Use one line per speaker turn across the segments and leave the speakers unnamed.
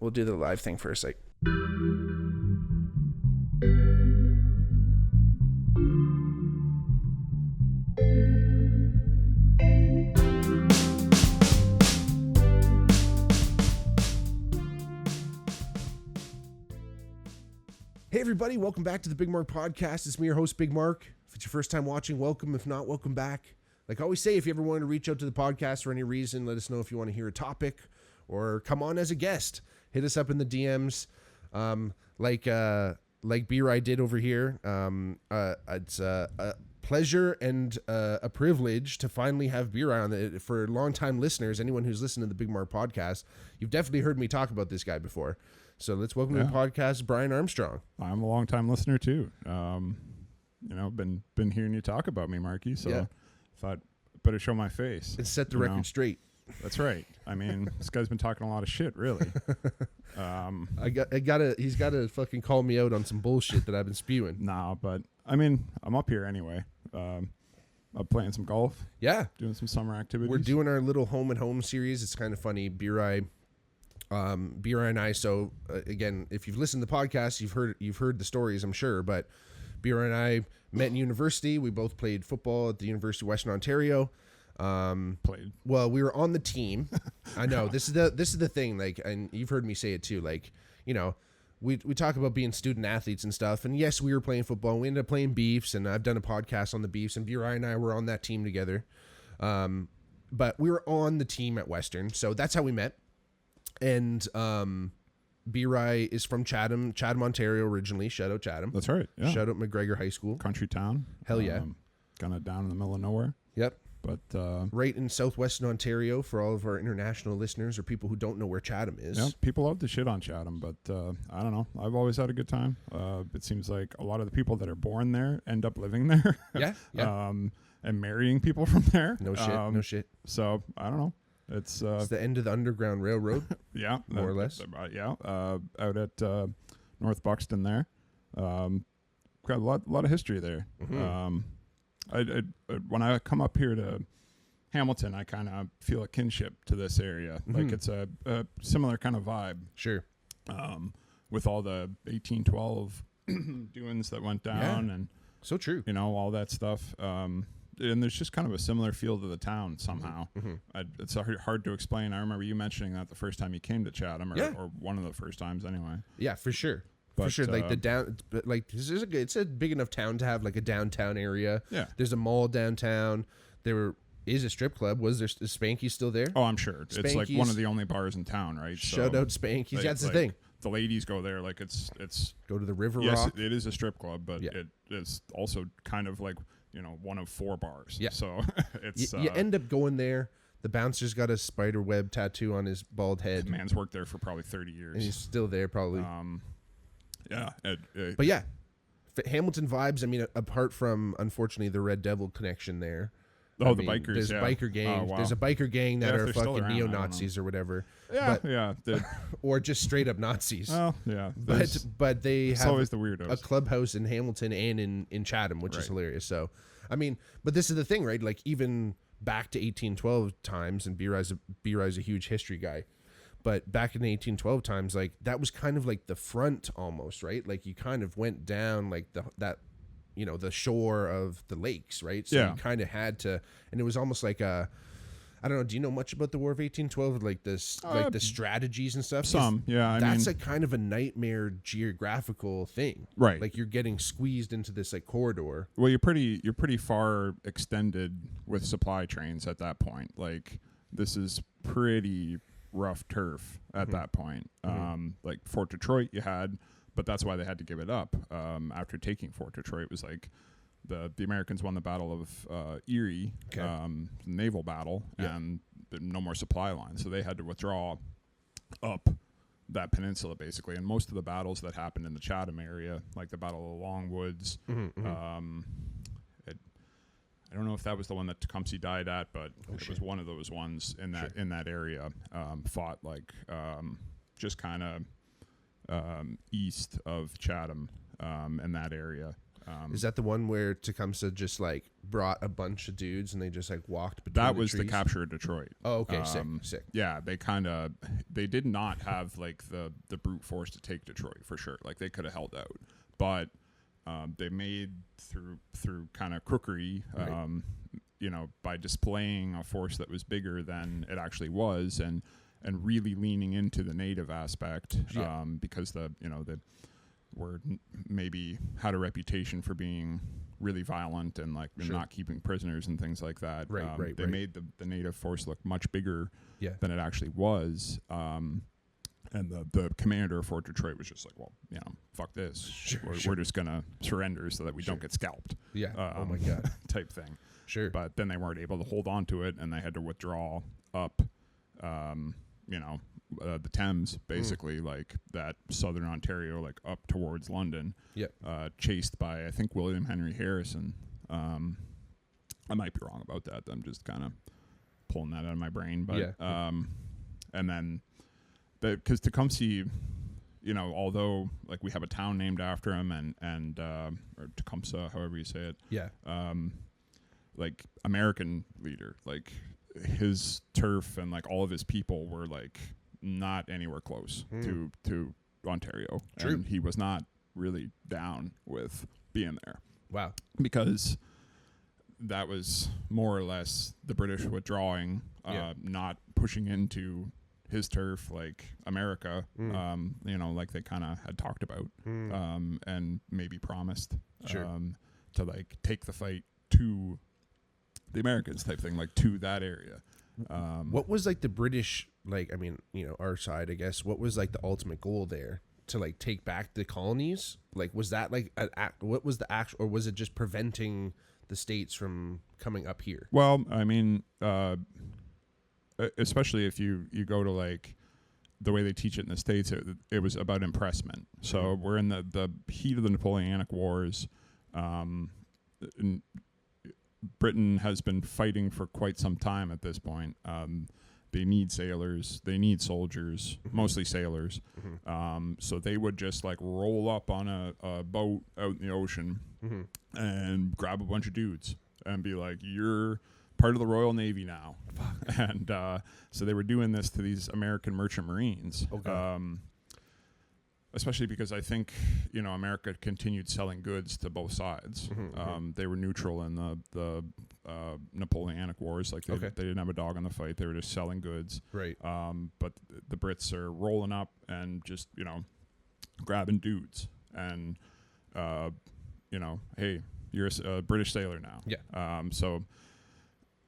we'll do the live thing first. Like, hey everybody, welcome back to the Bigmark podcast. It's me, your host, Bigmark. If it's your first time watching, welcome. If not, welcome back. Like I always say, if you ever want to reach out to the podcast for any reason, let us know if you want to hear a topic or come on as a guest. Hit us up in the DMs, like B-Rye did over here. It's a pleasure and a privilege to finally have B-Rye on it. For longtime listeners, anyone who's listened to the Bigmark podcast, you've definitely heard me talk about this guy before. So let's welcome to the podcast, Brian Armstrong.
I'm a long-time listener too. Been hearing you talk about me, Marky. So thought better show my face
and set the record straight.
That's right. I mean, this guy's been talking a lot of shit, really.
He's gotta fucking call me out on some bullshit that I've been spewing.
Nah, but I mean, I'm up here anyway. I'm playing some golf.
Yeah,
doing some summer activities.
We're doing our little home and home series. It's kind of funny. B-Rye and I. So again, if you've listened to the podcast, you've heard the stories, I'm sure. But B-Rye and I met in university. We both played football at the University of Western Ontario.
Played.
Well, we were on the team. I know this is the thing. Like, and you've heard me say it too. Like, you know, we talk about being student athletes and stuff. And yes, we were playing football. We ended up playing Beefs, and I've done a podcast on the Beefs. And B-Rye and I were on that team together. But we were on the team at Western, so that's how we met. And B-Rye is from Chatham, Ontario originally. Shout out Chatham.
That's right. Yeah.
Shout out McGregor High School.
Country town.
Hell yeah.
Kind of down in the middle of nowhere.
Yep.
But
right in southwestern Ontario for all of our international listeners or people who don't know where Chatham is.
Yeah, people love to shit on Chatham, but I don't know. I've always had a good time. It seems like a lot of the people that are born there end up living there.
Yeah.
And marrying people from there.
No shit.
So I don't know. It's
the end of the Underground Railroad.
Yeah,
more or less.
Out at North Buxton there. Got a lot of history there.
Mm-hmm.
I when I come up here to Hamilton, I kind of feel a kinship to this area. Mm-hmm. Like it's a similar kind of vibe.
Sure.
With all the 1812 doings that went down and
so true.
You know, all that stuff. And there's just kind of a similar feel to the town somehow. Mm-hmm. It's hard to explain. I remember you mentioning that the first time you came to Chatham, or one of the first times anyway.
Yeah, for sure. For sure, like it's a big enough town to have like a downtown area.
Yeah,
there's a mall downtown. There is a strip club. Is Spanky's still there?
Oh, I'm sure. Spanky's, it's like one of the only bars in town, right?
Shout out Spanky's. That's the thing.
The ladies go there. Like it's
go to the River
Rock.
Yes,
it is a strip club, but it is also kind of like, you know, one of 4 bars.
Yeah.
So it's
you end up going there. The bouncer's got a spider web tattoo on his bald head.
The man's worked there for probably 30 years.
And he's still there probably.
Yeah.
But yeah, Hamilton vibes. I mean, apart from, unfortunately, the Red Devil connection there.
Oh, the bikers.
There's biker gang.
Oh, wow.
There's a biker gang that are fucking neo-Nazis or whatever.
Yeah,
or just straight up Nazis.
Oh, yeah.
But they have
always the weirdos.
A clubhouse in Hamilton and in Chatham, which is hilarious. So, I mean, but this is the thing, right? Like, even back to 1812 times, and B-Rye's a huge history guy. But back in the 1812 times, like, that was kind of like the front almost, right? Like, you kind of went down like the shore of the lakes, right? So you kind of had to, and it was almost like I don't know. Do you know much about the War of 1812? Like this, like the strategies and stuff.
Some, yeah.
That's a kind of a nightmare geographical thing,
right?
Like you're getting squeezed into this like corridor.
Well, you're pretty far extended with supply trains at that point. Like this is pretty rough turf at that point. Like Fort Detroit, you had. But that's why they had to give it up after taking Fort Detroit. It was like the Americans won the Battle of Erie, naval battle, and no more supply lines. So they had to withdraw up that peninsula, basically. And most of the battles that happened in the Chatham area, like the Battle of the Longwoods, I don't know if that was the one that Tecumseh died at, but it was one of those ones in that area, fought like just kind of east of Chatham in that area.
Is that the one where Tecumseh just like brought a bunch of dudes and they just like walked between
That
the
was the
trees?
capture of Detroit.
Oh, okay, sick.
Yeah, they did not have like the brute force to take Detroit for sure. Like they could have held out, but they made through kind of crookery,
Right.
by displaying a force that was bigger than it actually was, and really leaning into the native aspect, because they were maybe had a reputation for being really violent and like not keeping prisoners and things like that. They made the native force look much bigger than it actually was. And the commander of Fort Detroit was just like, well, fuck this. We're just going to surrender so that we don't get scalped.
Yeah. Oh my God.
Type thing.
Sure.
But then they weren't able to hold on to it, and they had to withdraw up, the Thames, basically, like that southern Ontario, like up towards London.
Yeah.
Chased by, I think, William Henry Harrison. I might be wrong about that. I'm just kind of pulling that out of my brain. But and then because Tecumseh, although like we have a town named after him, and or Tecumseh, however you say it.
Yeah.
Like American leader, like his turf and like all of his people were like not anywhere close to Ontario.
True.
And he was not really down with being there.
Wow.
Because that was more or less the British withdrawing, not pushing into his turf like America, like they kind of had talked about, and maybe promised to like take the fight to the Americans type thing, like to that area.
What was like the British, like, I mean, our side, I guess, what was like the ultimate goal there? To like take back the colonies? Like, was that like what was the actual, or was it just preventing the states from coming up here?
Well, I mean, especially if you go to like the way they teach it in the States, it was about impressment. So we're in the heat of the Napoleonic Wars. Britain has been fighting for quite some time at this point. They need sailors, they need soldiers, mostly sailors. So they would just like roll up on a boat out in the ocean and grab a bunch of dudes and be like, you're part of the Royal Navy now. And so they were doing this to these American merchant marines. Okay. Especially because I think, America continued selling goods to both sides. They were neutral in the Napoleonic Wars. Like they didn't have a dog in the fight. They were just selling goods.
Right.
But the Brits are rolling up and just, grabbing dudes. And, hey, you're a British sailor now.
Yeah.
So,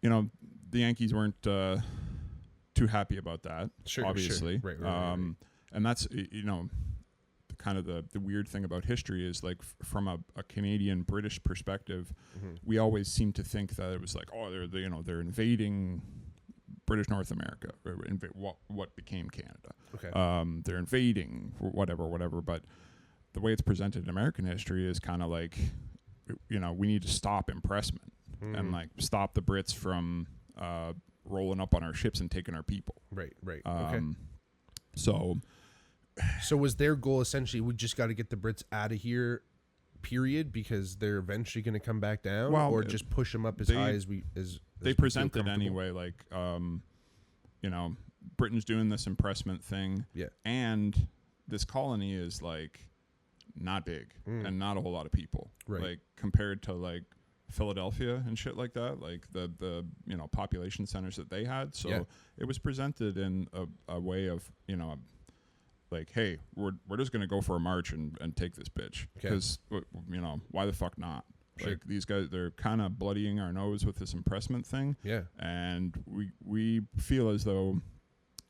the Yankees weren't too happy about that, obviously.
Sure. Right.
And that's, kind of the weird thing about history is like from a Canadian British perspective, we always seem to think that it was like, oh, they're invading British North America, or what became Canada.
Okay.
They're invading whatever. But the way it's presented in American history is kind of like, we need to stop impressment and like stop the Brits from rolling up on our ships and taking our people.
Right. Okay.
So
was their goal essentially, we just got to get the Brits out of here, period, because they're eventually going to come back down, or just push them up as high as
they presented anyway, like, Britain's doing this impressment thing, and this colony is like not big and not a whole lot of people, like compared to like Philadelphia and shit like that, like the population centers that they had. So it was presented in a way of like, hey, we're just gonna go for a march and take this bitch, because why the fuck not?
Sure.
Like these guys, they're kind of bloodying our nose with this impressment thing, and we feel as though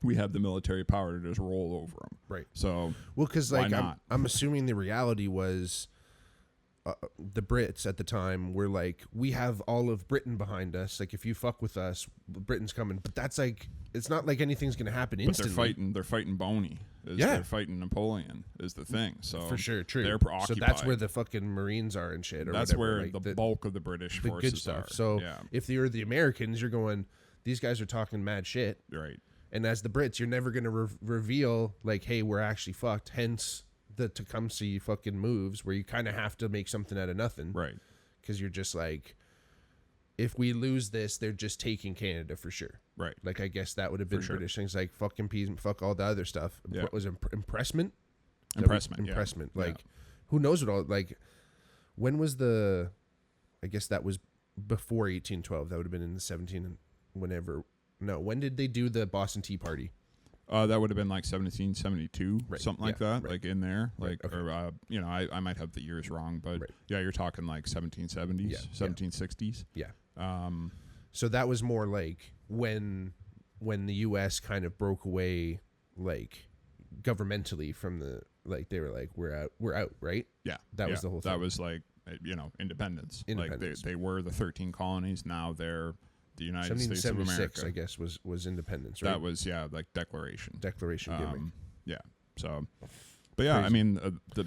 we have the military power to just roll over them,
right?
So
because like I'm assuming the reality was the Brits at the time were like, we have all of Britain behind us. Like, if you fuck with us, Britain's coming. But that's like, it's not like anything's gonna happen instantly.
But they're fighting Boney. They're fighting Napoleon is the thing. So
for sure, true.
They're preoccupied.
So that's where the fucking Marines are and shit. Or
that's
whatever,
where the bulk of the British
the
forces
good stuff.
are.
So if you're the Americans, you're going, these guys are talking mad shit,
right?
And as the Brits, you're never gonna reveal like, hey, we're actually fucked. Hence the Tecumseh fucking moves where you kind of have to make something out of nothing.
Right.
Because you're just like, if we lose this, they're just taking Canada for sure.
Right.
Like, I guess that would have been
For sure.
British things like fuck appeasement, fuck all the other stuff.
Yeah.
What was it, impressment?
Impressment.
Impressment.
Yeah.
Like, who knows what all, like, when was the, I guess that was before 1812. That would have been in the 17 and whenever. No, when did they do the Boston Tea Party?
That would have been like 1772,
Right.
something like
Yeah,
that,
right.
like in there, like,
Okay.
or you know, I might have the years wrong, but
Right.
yeah, you're talking like 1770s,
Yeah,
1760s.
Yeah.
Um,
So that was more like when the U.S. kind of broke away, like governmentally from the, like they were like, we're out, right?
yeah,
That was the whole thing.
That was like, you know, independence.
Independence.
Like they were the 13 colonies. Now they're the United States of
1776,
America.
I guess, was independence, right?
That was like declaration.
Declaration gimmick.
Yeah. So, but yeah,
Crazy.
I mean, the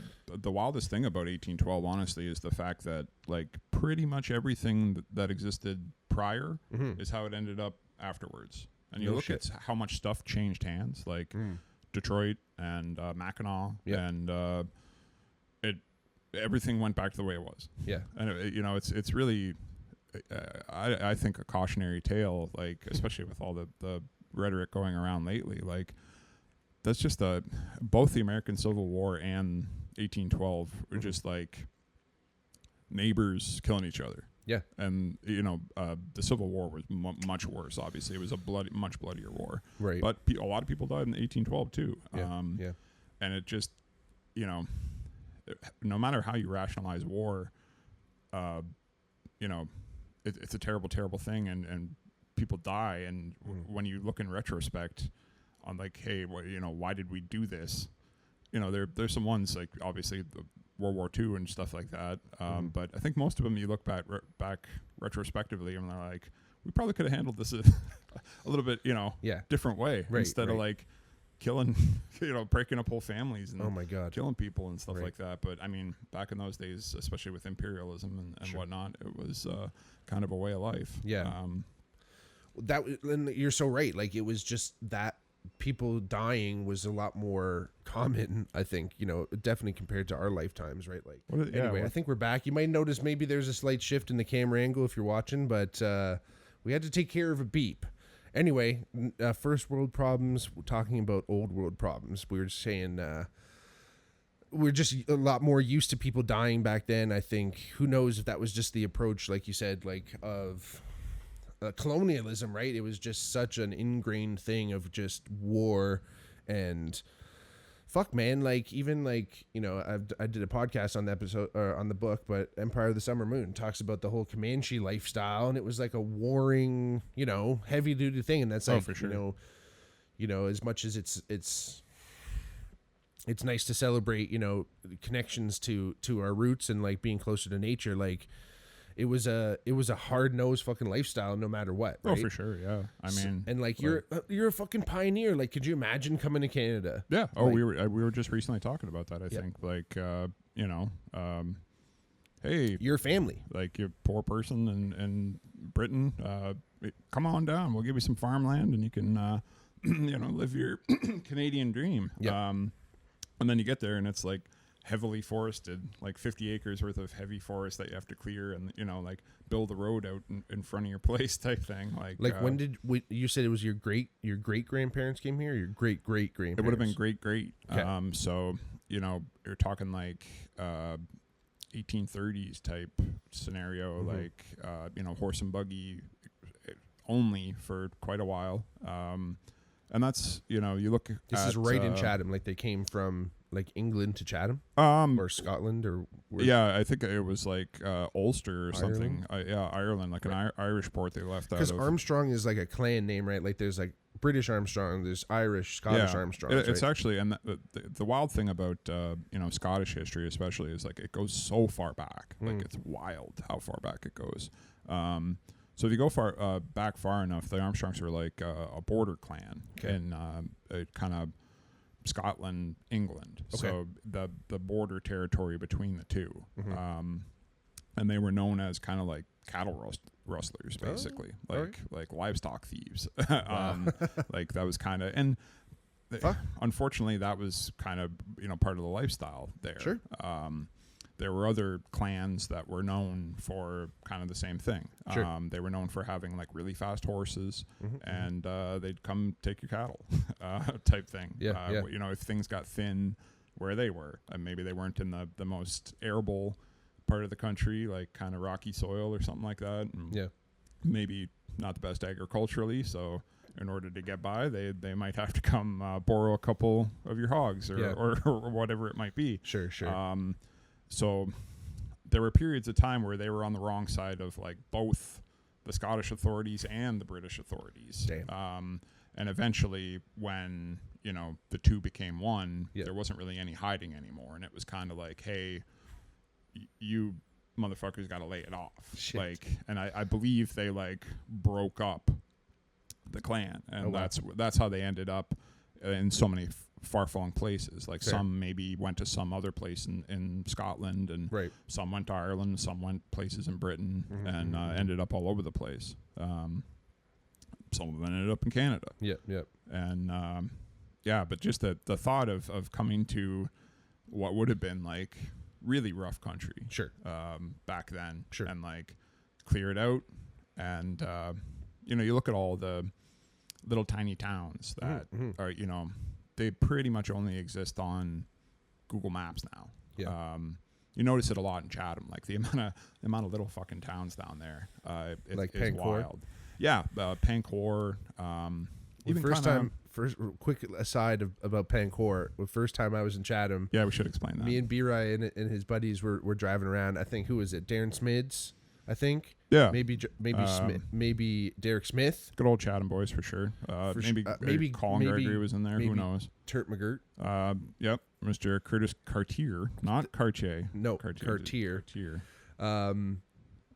wildest thing about 1812, honestly, is the fact that like pretty much everything that existed prior is how it ended up afterwards. And you
No
look
shit.
at how much stuff changed hands, like Detroit and Mackinac,
Yeah.
and everything went back to the way it was.
Yeah.
And you know, it's really, I think, a cautionary tale, like especially with all the rhetoric going around lately, like. That's just both the American Civil War and 1812 were just like neighbors killing each other.
Yeah.
And, you know, the Civil War was much worse, obviously. It was a much bloodier war.
Right.
But a lot of people died in 1812, too.
Yeah. Yeah.
And it just, you know, no matter how you rationalize war, you know, it's a terrible, terrible thing. And people die. And when you look in retrospect, on like, hey, you know, why did we do this? You know, there's some ones like obviously the World War II and stuff like that. But I think most of them you look back retrospectively and they're like, we probably could have handled this a little bit, you know, different way instead of like killing, you know, breaking up whole families and
oh my God,
killing people and stuff like that. But I mean, back in those days, especially with imperialism and whatnot, it was kind of a way of life.
Yeah. And you're so right. Like it was just that. People dying was a lot more common, I think, you know, definitely compared to our lifetimes, right? Like, anyway, I think we're back. You might notice maybe there's a slight shift in the camera angle if you're watching, but we had to take care of a beep. Anyway, first world problems, we're talking about old world problems. We were saying we're just a lot more used to people dying back then. I think, who knows if that was just the approach, like you said, like of... colonialism, right? It was just such an ingrained thing of just war and fuck, man. Like even like, you know, I did a podcast on the episode or on the book, but Empire of the Summer Moon talks about the whole Comanche lifestyle, and it was like a warring, you know, heavy duty thing, and that's like,
for sure.
you know, as much as it's nice to celebrate, you know, connections to our roots and like being closer to nature, like. It was a hard-nosed fucking lifestyle no matter what, right?
Oh, for sure, yeah. I mean,
and like you're a fucking pioneer. Like, could you imagine coming to Canada?
Yeah. Oh,
like,
we were just recently talking about that. I think like you know, hey,
your family,
like you're a poor person in Britain, come on down. We'll give you some farmland and you can you know, live your Canadian dream.
Yeah.
And then you get there and it's like heavily forested, like 50 acres worth of heavy forest that you have to clear and, you know, like build a road out in front of your place type thing. Like
when did you said it was your great grandparents came here, or your great grandparents?
It would have been great.
Okay.
So, you know, you're talking like 1830s type scenario, like, you know, horse and buggy only for quite a while. And that's, you know, you look
this is right in Chatham, like they came from like England to Chatham, or Scotland, or
yeah, I think it was like Ulster or something. Ireland, like an Irish port they left out of.
Because Armstrong is like a clan name, right? Like there's like British Armstrong, there's Irish, Scottish Armstrong.
It's actually, and the wild thing about you know, Scottish history especially is like it goes so far back. Like it's wild how far back it goes. So if you go back far enough, the Armstrongs were like a border clan in kind of Scotland, England.
Okay.
So the border territory between the two. And they were known as kind of like cattle rustlers, basically, like livestock thieves. Like that was kind of, and unfortunately, that was kind of, part of the lifestyle there.
Sure.
There were other clans that were known for kind of the same thing.
Sure.
They were known for having like really fast horses, and they'd come take your cattle, type thing.
Yeah.
If things got thin where they were, maybe they weren't in the most arable part of the country, like kind of rocky soil or something like that. And maybe not the best agriculturally, so in order to get by, they might have to come borrow a couple of your hogs or whatever it might be.
Sure.
So there were periods of time where they were on the wrong side of like both the Scottish authorities and the British authorities.
Damn.
And eventually when, the two became one, there wasn't really any hiding anymore. And it was kind of like, hey, you motherfuckers got to lay it off.
Shit.
Like, and I believe they like broke up the clan, and that's how they ended up in so many far-flung places. Like some maybe went to some other place in Scotland, and some went to Ireland, some went places in Britain, and ended up all over the place. Some of them ended up in Canada.
Yep.
And but just the thought of coming to what would have been like really rough country, back then, and like clear it out, and you look at all the little tiny towns that are, they pretty much only exist on Google Maps now. You notice it a lot in Chatham, like the amount of little fucking towns down there.
Like
is
Pancor?
wild. Yeah, Pancor.
First quick aside about Pancor. The first time I was in Chatham.
Yeah, we should explain that.
Me and B-Ry and his buddies were driving around. I think, who was it? Darren Smids, I think.
Yeah.
Maybe Derek Smith.
Good old Chatham boys for sure. Maybe Colin Gregory was in there. Who knows?
Turt McGirt.
Yep. Mr. Curtis Cartier, not Cartier.
No,
Cartier.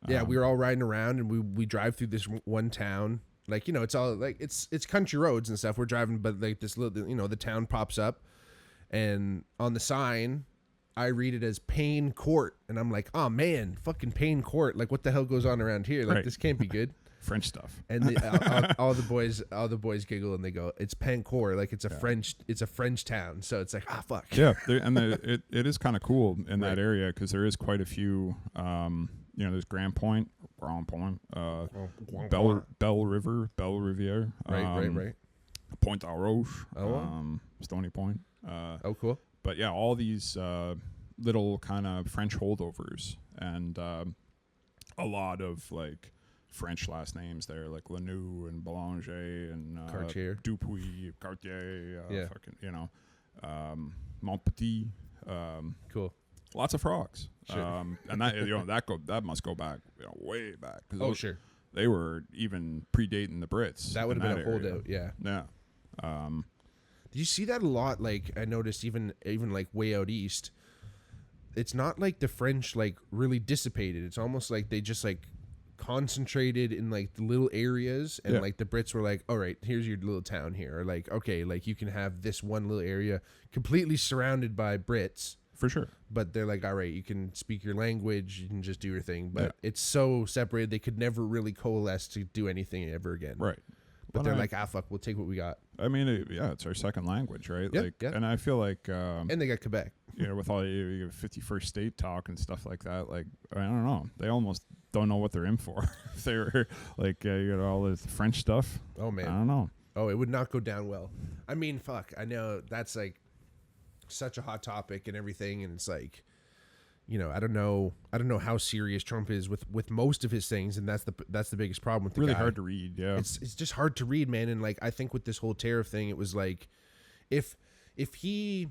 Yeah, we were all riding around, and we drive through this one town. Like, it's all like it's country roads and stuff. We're driving, but like this little, the town pops up, and on the sign, I read it as Payne Court, and I'm like, oh man, fucking Payne Court. Like, what the hell goes on around here? Like, this can't be good.
French stuff.
And all the boys giggle, and they go, it's Pancor, like it's a French town. So it's like, fuck.
Yeah, it is kind of cool in that area, because there is quite a few. There's Grand Point, Belle River, Belle Riviere,
right.
Pointe à Roche, Stony Point.
Cool.
But yeah, all these little kind of French holdovers, and a lot of like French last names there, like Lanoux and Boulanger and
Cartier,
Dupuis, Cartier, Montpetit.
Cool.
Lots of frogs.
Sure.
And that must go back, way back.
Sure.
They were even predating the Brits.
That would have been a holdout. Yeah.
Yeah.
Did you see that a lot? Like, I noticed even like way out east, it's not like the French like really dissipated. It's almost like they just like concentrated in like the little areas, and like the Brits were like, all right, here's your little town here. Or like, okay, like you can have this one little area completely surrounded by Brits.
For sure.
But they're like, all right, you can speak your language, you can just do your thing. But it's so separated, they could never really coalesce to do anything ever again.
Right.
But they're like, fuck, we'll take what we got.
I mean, it's our second language, right?
Yeah,
And I feel like...
and they got Quebec.
With all your 51st state talk and stuff like that, like, I don't know. They almost don't know what they're in for. If they're like, all this French stuff.
Oh, man.
I don't know.
Oh, it would not go down well. I mean, fuck. I know that's like such a hot topic and everything, and it's like, I don't know how serious Trump is with most of his things, and that's the biggest problem with the
really
guy.
Hard to read. Yeah,
it's just hard to read, man. And like, I think with this whole tariff thing, it was like, if he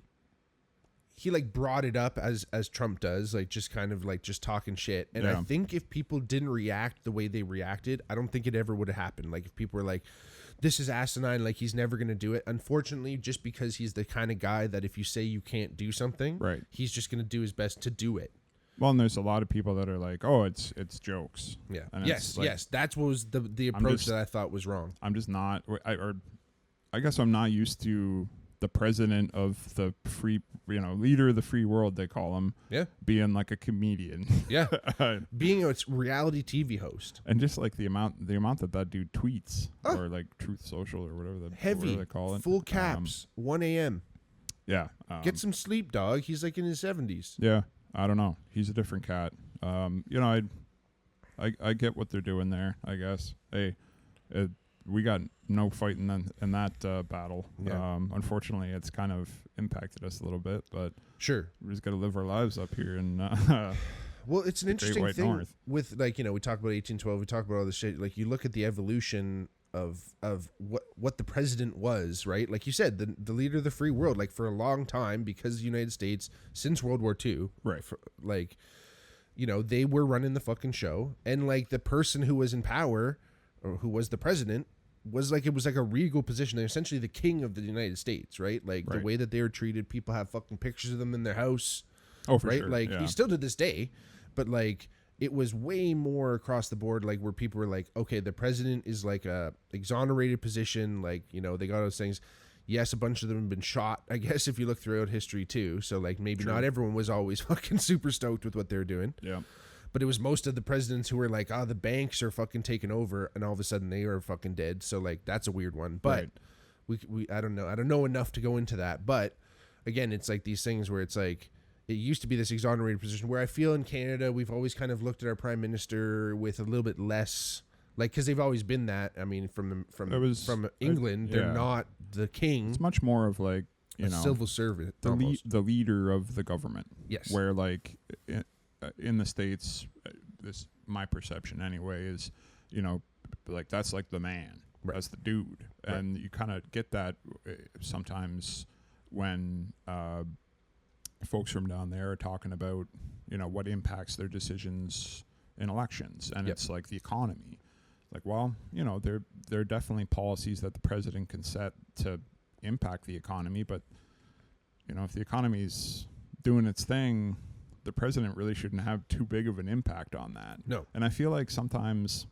like brought it up as Trump does, like just kind of like just talking shit, and I think if people didn't react the way they reacted, I don't think it ever would have happened. Like, if people were like, this is asinine, like he's never going to do it. Unfortunately, just because he's the kind of guy that if you say you can't do something,
right,
he's just going to do his best to do it.
Well, and there's a lot of people that are like, oh, it's jokes.
Yeah.
And
yes.
Like,
yes. That was the approach that I thought was wrong.
I'm just not, I guess I'm not used to the president of the free, leader of the free world, they call him.
Yeah.
Being like a comedian.
Yeah. Being a reality TV host.
And just like the amount that dude tweets or like Truth Social or whatever they call it.
Full caps, 1 a.m.
Yeah.
Get some sleep, dog. He's like in his 70s.
Yeah. I don't know. He's a different cat. I get what they're doing there, I guess. Hey, we got no fight in that battle.
Yeah.
Unfortunately, it's kind of impacted us a little bit, but
sure,
we just got to live our lives up here. And
well, it's an interesting thing
North.
with we talk about 1812, we talk about all this shit. Like you look at the evolution of what the president was, right? Like you said, the leader of the free world. Like for a long time, because the United States since World War II,
right?
They were running the fucking show, and like the person who was in power or who was the president was like, it was like a regal position. They're essentially the king of the United States, right? Like the way that they were treated, people have fucking pictures of them in their house.
Oh, for
right?
sure.
Like
yeah.
still to this day, but like it was way more across the board, like where people were like, okay, the president is like a exonerated position. Like, they got those things. Yes, a bunch of them have been shot, I guess, if you look throughout history too. So like maybe not everyone was always fucking super stoked with what they're doing.
Yeah.
But it was most of the presidents who were like, the banks are fucking taking over, and all of a sudden they are fucking dead. So like that's a weird one. But I don't know. I don't know enough to go into that. But again, it's like these things where it's like it used to be this exonerated position where I feel in Canada we've always kind of looked at our prime minister with a little bit less, like, because they've always been that. I mean, from England, they're not the king.
It's much more of like
civil servant,
the leader of the government.
Yes,
where like in the States, this my perception anyway is, like that's like the man, that's the dude, and you kind of get that sometimes when folks from down there are talking about what impacts their decisions in elections, and it's like the economy. Like, well, there are definitely policies that the president can set to impact the economy, but if the economy's doing its thing, the president really shouldn't have too big of an impact on that.
No.
And I feel like sometimes,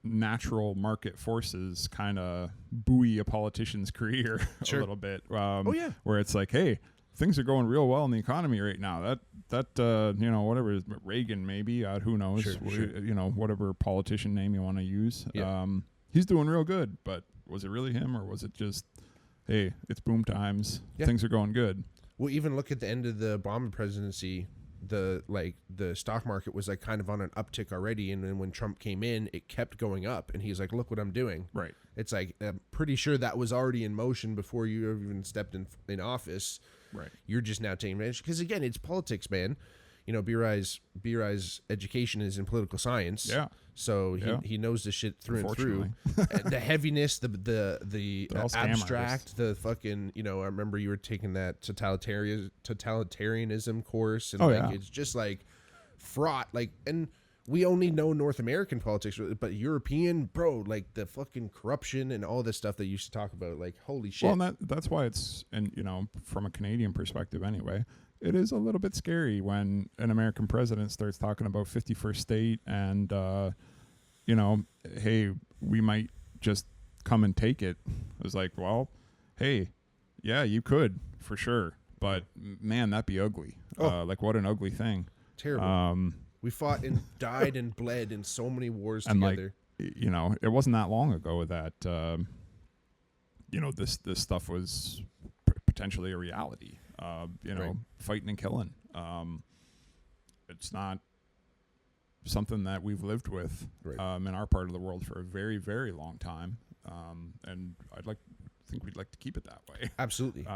natural market forces kind of buoy a politician's career a little bit. Where it's like, hey, things are going real well in the economy right now. That whatever Reagan maybe, who knows, whatever politician name you want to use.
Yeah.
He's doing real good, but was it really him, or was it just, hey, it's boom times, things are going good?
Well, even look at the end of the Obama presidency, the stock market was like kind of on an uptick already, and then when Trump came in, it kept going up, and he's like, look what I'm doing. Right. It's like, I'm pretty sure that was already in motion before you even stepped in office. Right. You're just now taking advantage, because again, it's politics, man. B-Rye's education is in political science. Yeah. So he knows the shit through and through. The heaviness, the abstract, the fucking, I remember you were taking that totalitarianism course, and it's just like fraught, like, and we only know North American politics, but European, bro, like the fucking corruption and all this stuff that you used to talk about, like, holy shit.
Well, and that's why it's, and from a Canadian perspective anyway, it is a little bit scary when an American president starts talking about 51st state and, hey, we might just come and take it. It was like, well, hey, yeah, you could for sure. But man, that'd be ugly. Like, what an ugly thing.
Terrible. We fought and died and bled in so many wars
and
together.
Like, it wasn't that long ago that, this stuff was potentially a reality. Fighting and killing. It's not something that we've lived with in our part of the world for a very, very long time. And think we'd like to keep it that way.
Absolutely.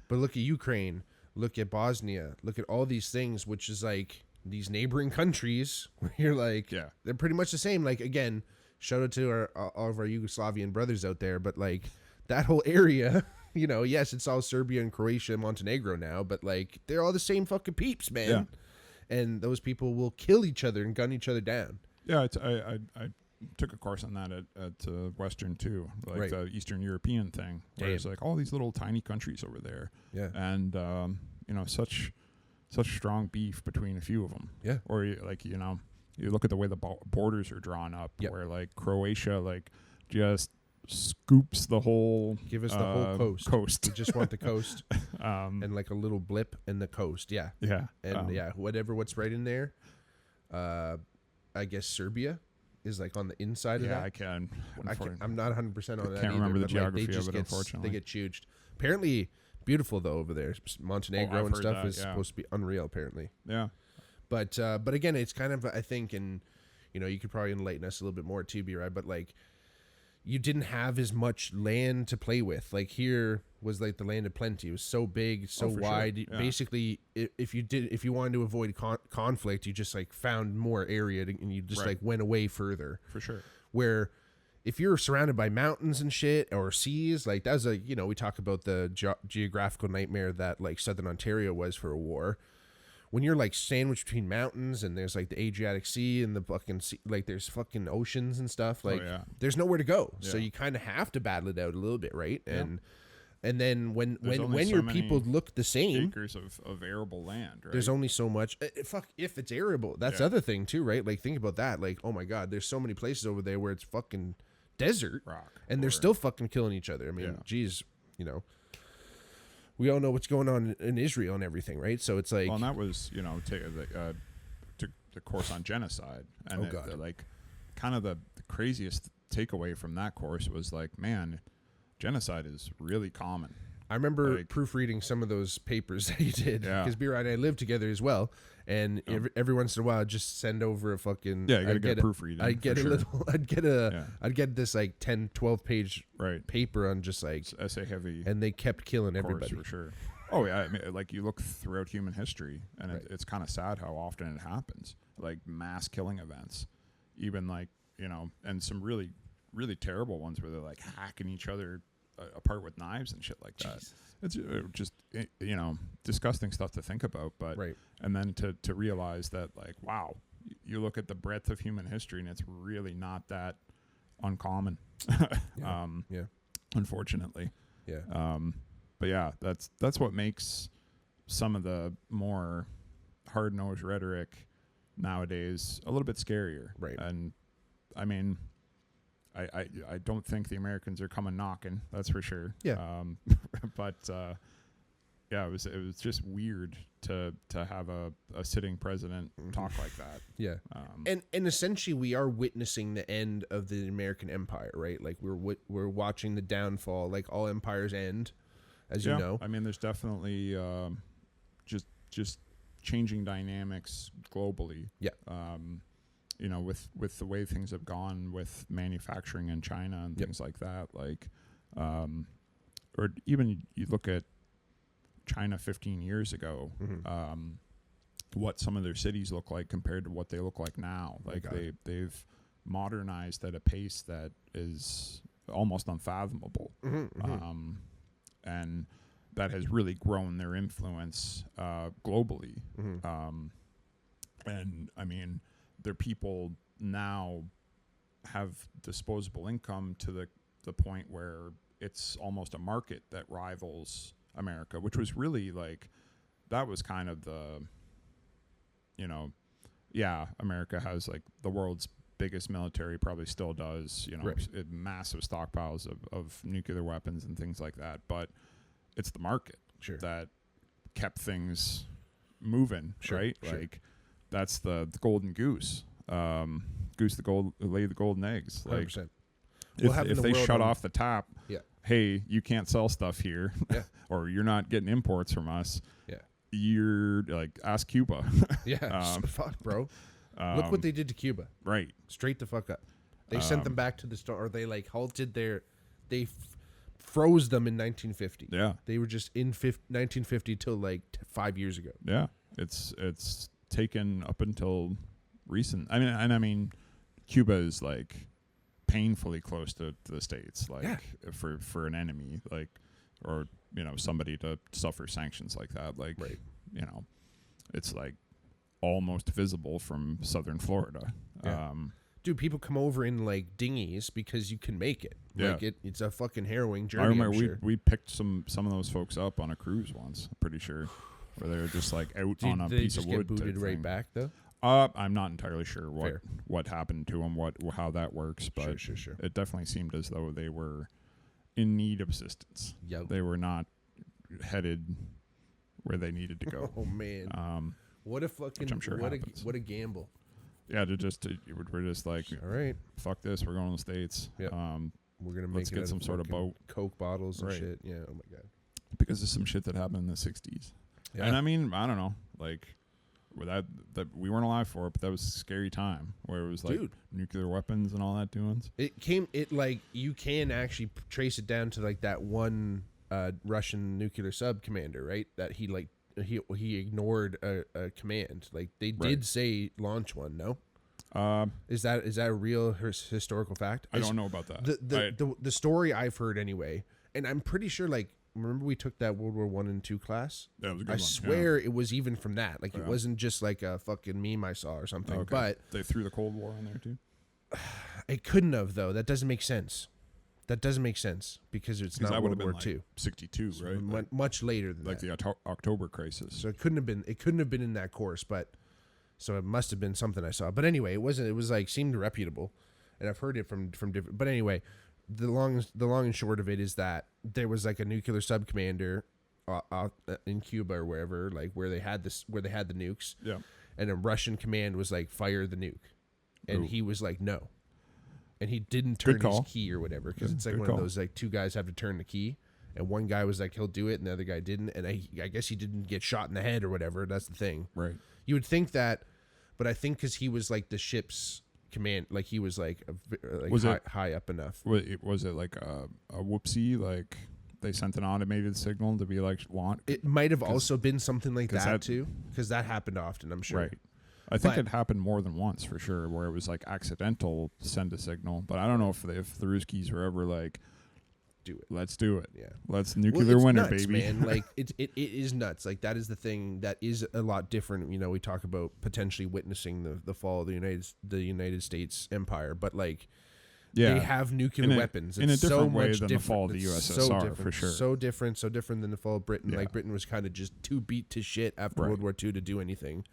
But look at Ukraine, look at Bosnia, look at all these things, which is like these neighboring countries where you're like, they're pretty much the same. Like, again, shout out to all of our Yugoslavian brothers out there, but like that whole area, yes, it's all Serbia and Croatia and Montenegro now, but like they're all the same fucking peeps, man. Yeah. And those people will kill each other and gun each other down.
Yeah, I took a course on that at Western too, like the Eastern European thing, where it's like all these little tiny countries over there. Yeah. And such strong beef between a few of them. Yeah. Or you look at the way the borders are drawn up, where like Croatia just scoops the whole
Give us the whole coast.
coast.
We just want the coast and like a little blip in the coast. Yeah.
Yeah.
And what's right in there. I guess Serbia is like on the inside of that. I'm not 100% on that.
Can't remember the geography
of it,
unfortunately.
They get chooged. Apparently beautiful though over there. Montenegro and stuff is supposed to be unreal apparently.
Yeah.
But again, it's kind of, I think, and you could probably enlighten us a little bit more too, B-Ride, but like you didn't have as much land to play with. Like here was like the land of plenty. It was so big, so wide.
Sure. Yeah.
Basically, if you wanted to avoid conflict, you just like found more area and you just like went away further.
For sure.
Where if you're surrounded by mountains and shit or seas, like that's we talk about the geographical nightmare that like Southern Ontario was for a war. When you're like sandwiched between mountains and there's like the Adriatic Sea and the fucking sea, like there's fucking oceans and stuff, like there's nowhere to go. Yeah. So you kind of have to battle it out a little bit, right? Yeah. And then when your people look the same,
acres of arable land, right?
There's only so much. If it's arable, that's the other thing too, right? Like think about that. Like oh my god, there's so many places over there where it's fucking desert,
rock,
and they're still fucking killing each other. I mean, geez, we all know what's going on in Israel and everything, right? So it's like,
well, and that was the course on genocide, and kind of the craziest takeaway from that course was like, man, genocide is really common.
I remember proofreading some of those papers that you did because B-Ride and I lived together as well, and every once in a while I'd just send over a fucking
you gotta get a proofreading.
I'd get this like 10-12 page paper on just like
essay heavy,
and they kept killing everybody
for sure. Oh yeah, I mean, like you look throughout human history, and it's kind of sad how often it happens, like mass killing events, even like and some really really terrible ones where they're like hacking each other apart with knives and shit like that. Jeez. It's just disgusting stuff to think about, but and then to realize that like wow, you look at the breadth of human history and it's really not that uncommon. Unfortunately. But yeah, that's what makes some of the more hard-nosed rhetoric nowadays a little bit scarier, and I mean I don't think the Americans are coming knocking. That's for sure. Yeah. But it was just weird to have a sitting president talk like that.
Yeah. And essentially we are witnessing the end of the American empire, right? Like we're watching the downfall. Like all empires end, as you know.
I mean, there's definitely just changing dynamics globally. Yeah. With the way things have gone with manufacturing in China and things like that, like, or even you look at China 15 years ago, what some of their cities look like compared to what they look like now. Like they've modernized at a pace that is almost unfathomable, and that has really grown their influence globally. And I mean, their people now have disposable income to the point where it's almost a market that rivals America, which was really like, that was kind of the, America has like the world's biggest military, probably still does, massive stockpiles of nuclear weapons and things like that. But it's the market that kept things moving, right? Like, that's the golden goose. Goose lay the golden eggs. 100%. Like if they shut off the tap, hey, you can't sell stuff here, or you're not getting imports from us. Yeah, you're like, ask Cuba.
Fuck, bro. Look what they did to Cuba.
Right,
straight the fuck up. They sent them back to the store, or they like halted they froze them in 1950. Yeah, they were just in 1950 till like 5 years ago.
Yeah, it's taken up until recent. I mean, Cuba is like painfully close to the States, like for an enemy, like, or somebody to suffer sanctions like that, like it's like almost visible from southern Florida.
Dude, people come over in like dinghies because you can make it. Like it's a fucking harrowing journey.
I remember we picked some of those folks up on a cruise once. I'm pretty sure, where they were just like out on a piece of wood.
Get booted right back though.
I'm not entirely sure
Fair.
what happened to them, how that works, but
Sure.
it definitely seemed as though they were in need of assistance.
Yep.
They were not headed where they needed to go.
Oh man. What a fucking
I'm sure happens.
what a gamble.
Yeah, we're just like,
All right.
fuck this, we're going to the States.
Yep. We're gonna
let's
make
get some sort of boat,
Coke bottles and
Right.
shit. Yeah. Oh my god.
because of some shit that happened in the 60s.
Yeah.
And I mean, I don't know, like, with that we weren't alive for it, but that was a scary time where it was like
Dude.
nuclear weapons and all that doings.
It like you can actually trace it down to like that one Russian nuclear sub commander, right? That he ignored a command. Like they did say launch one. No. Is that a real historical fact?
I don't know about that.
The story I've heard anyway, and I'm pretty sure, like, remember we took that World War I and II class?
That was a good
I
one.
swear it was even from that. Like,
Yeah.
it wasn't just like a fucking meme I saw or something.
Okay.
But
They threw the Cold War in there too.
it couldn't have, though. That doesn't make sense. That doesn't make sense because it's not
that would have
World
been
War
like
II.
62, right? Like,
Much later than
like
that.
the October crisis.
So it couldn't have been. It couldn't have been in that course, but so it must have been something I saw. But anyway, it wasn't. It was like seemed reputable, and I've heard it from different. But anyway, the long and short of it is that there was like a nuclear sub commander in Cuba or wherever, like where they had the nukes.
Yeah.
And a Russian command was like, fire the nuke, and
Ooh.
he was like, no, and he didn't turn his
call.
key or whatever, because it's like
Good
one
call.
of those like two guys have to turn the key. And one guy was like, he'll do it, and the other guy didn't. And I guess he didn't get shot in the head or whatever. That's the thing.
Right.
You would think that, but I think because he was like the ship's command, like he was like,
Was it-
high up enough.
Was it like a whoopsie? Like they sent an automated signal to be like launch?
It might have also been something like
'cause
that
that-
too, because that happened often, I'm sure.
Right. I think
But-
it happened more than once for sure, where it was like accidental send a signal. But I don't know if the Ruskies were ever like,
Do it.
let's do it.
Yeah.
Let's
Well,
nuclear
it's
winter,
nuts,
baby.
man. Like it is nuts. Like that is the thing that is a lot different. You know, we talk about potentially witnessing the fall of the United States empire, but like
Yeah.
they have nuclear weapons.
in a
It's so
different way
much
than the
different.
fall of the
It's
USSR,
so different,
for sure.
So different than the fall of Britain.
Yeah.
Like Britain was kind of just too beat to shit after
Right.
World War II to do anything.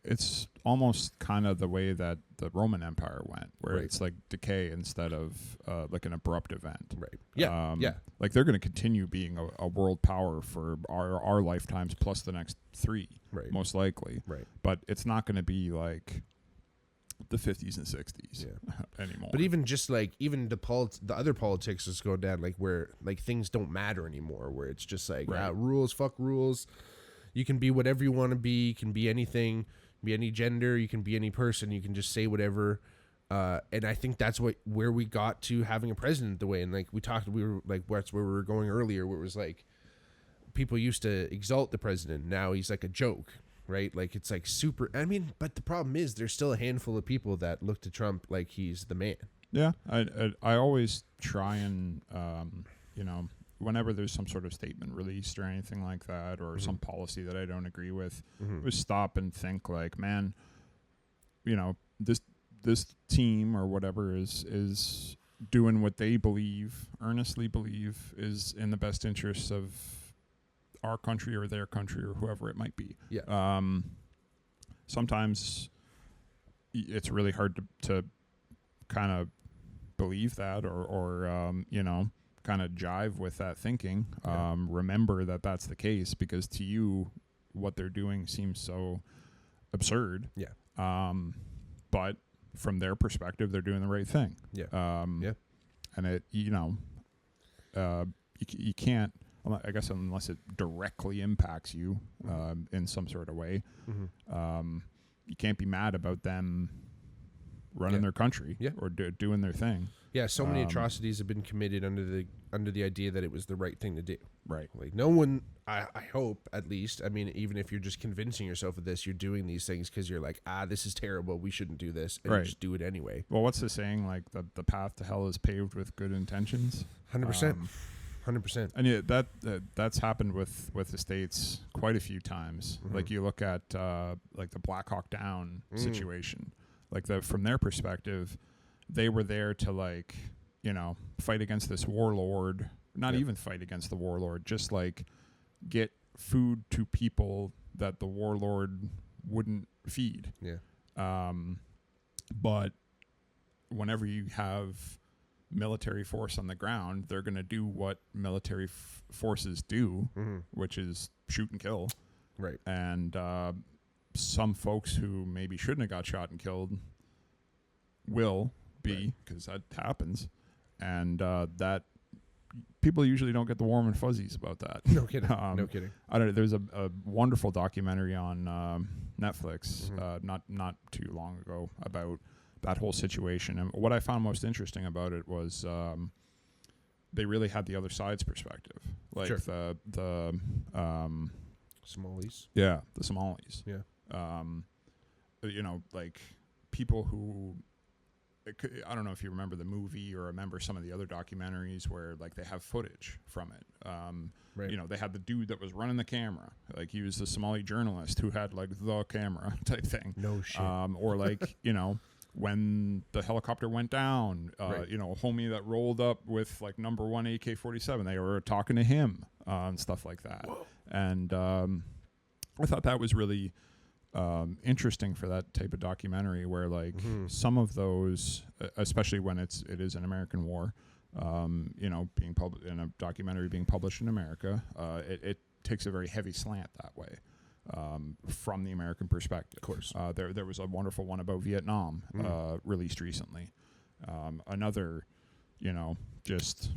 It's almost kind of the way that the Roman Empire went, where
Right.
it's like decay instead of like an abrupt event.
Right. Yeah. Yeah.
Like they're going to continue being a world power for our lifetimes plus the next 3,
Right.
most likely.
Right.
But it's not going to be like the 50s and 60s
Yeah.
anymore.
But even just like the other politics is going down, like where like things don't matter anymore, where it's just like
Right.
rules, fuck rules. You can be whatever you want to be. You can be anything. Be any gender. You can be any person. You can just say whatever. And I think that's where we got to having a president the way. And like we were like that's where we were going earlier, where it was like people used to exalt the president. Now he's like a joke, right? Like it's like super. I mean, but the problem is there's still a handful of people that look to Trump like he's the man.
Yeah, I always try and whenever there's some sort of statement released or anything like that, or some policy that I don't agree with, just stop and think like, man, this team or whatever is doing what they earnestly believe is in the best interests of our country or their country or whoever it might be.
Yeah.
Sometimes it's really hard to kind of believe that or kind of jive with that thinking.
Yeah.
Remember that that's the case, because to you what they're doing seems so absurd.
Yeah.
But from their perspective, they're doing the right thing.
Yeah.
Yeah. And it, you can't, I guess, unless it directly impacts you in some sort of way, you can't be mad about them running their country or doing their thing.
Yeah, so many atrocities have been committed under the idea that it was the right thing to do.
Right.
Like no one, I hope at least. I mean, even if you're just convincing yourself of this, you're doing these things because you're like, this is terrible. We shouldn't do this, and you
Right.
just do it anyway.
Well, what's the saying? Like the path to hell is paved with good intentions.
100%. 100%.
And yeah, that's happened with the States quite a few times. Like you look at like the Black Hawk Down situation. Like from their perspective, they were there to like, fight against this warlord. Not even fight against the warlord, just like get food to people that the warlord wouldn't feed.
Yeah.
But whenever you have military force on the ground, they're going to do what military forces do, which is shoot and kill.
Right.
And some folks who maybe shouldn't have got shot and killed will be, because that happens. And that people usually don't get the warm and fuzzies about that.
No kidding. No kidding.
I don't know. There's a wonderful documentary on Netflix not too long ago about that whole situation. And what I found most interesting about it was they really had the other side's perspective. Like the
Somalis.
Yeah, the Somalis.
Yeah.
You know, like people who, I don't know if you remember the movie or remember some of the other documentaries where like they have footage from it.
Right.
You know, they had the dude that was running the camera, like he was the Somali journalist who had like the camera type thing.
No shit.
Or like, you know, when the helicopter went down, you know, a homie that rolled up with like number 1 AK-47, they were talking to him and stuff like that.
Whoa.
And I thought that was really interesting for that type of documentary where like some of those, especially when it is an American war, you know, being published in a documentary being published in America, it takes a very heavy slant that way. From the American perspective.
Of course.
There was a wonderful one about Vietnam released recently. Another, you know, just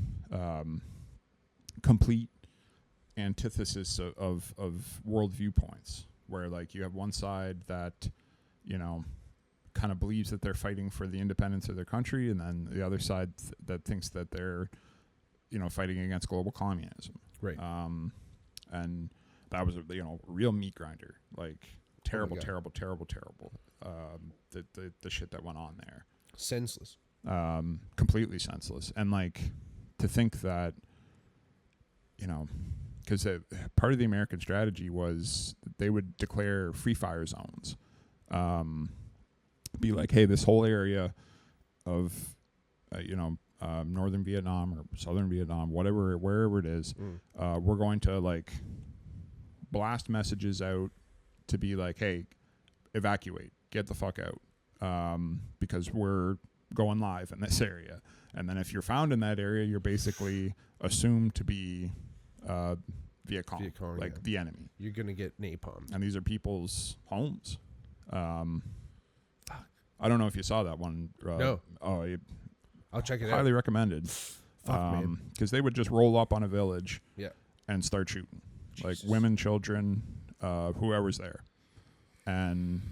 complete antithesis of world viewpoints, where like you have one side that, you know, kind of believes that they're fighting for the independence of their country, and then the other side that thinks that they're, you know, fighting against global communism.
Right.
And that was a real meat grinder, like terrible. The shit that went on there,
Senseless.
completely senseless. And like to think that, you know, because part of the American strategy was that they would declare free fire zones, be like, hey, this whole area of, northern Vietnam or southern Vietnam, wherever it is, we're going to like blast messages out to be like, hey, evacuate, get the fuck out, because we're going live in this area. And then if you're found in that area, you're basically assumed to be Viet Cong, like the enemy.
You're going to get napalm.
And these are people's homes. I don't know if you saw that one.
No.
Oh,
I'll check it out.
Highly recommended.
Fuck, man.
Because they would just roll up on a village and start shooting.
Jesus.
Like women, children, whoever's there. And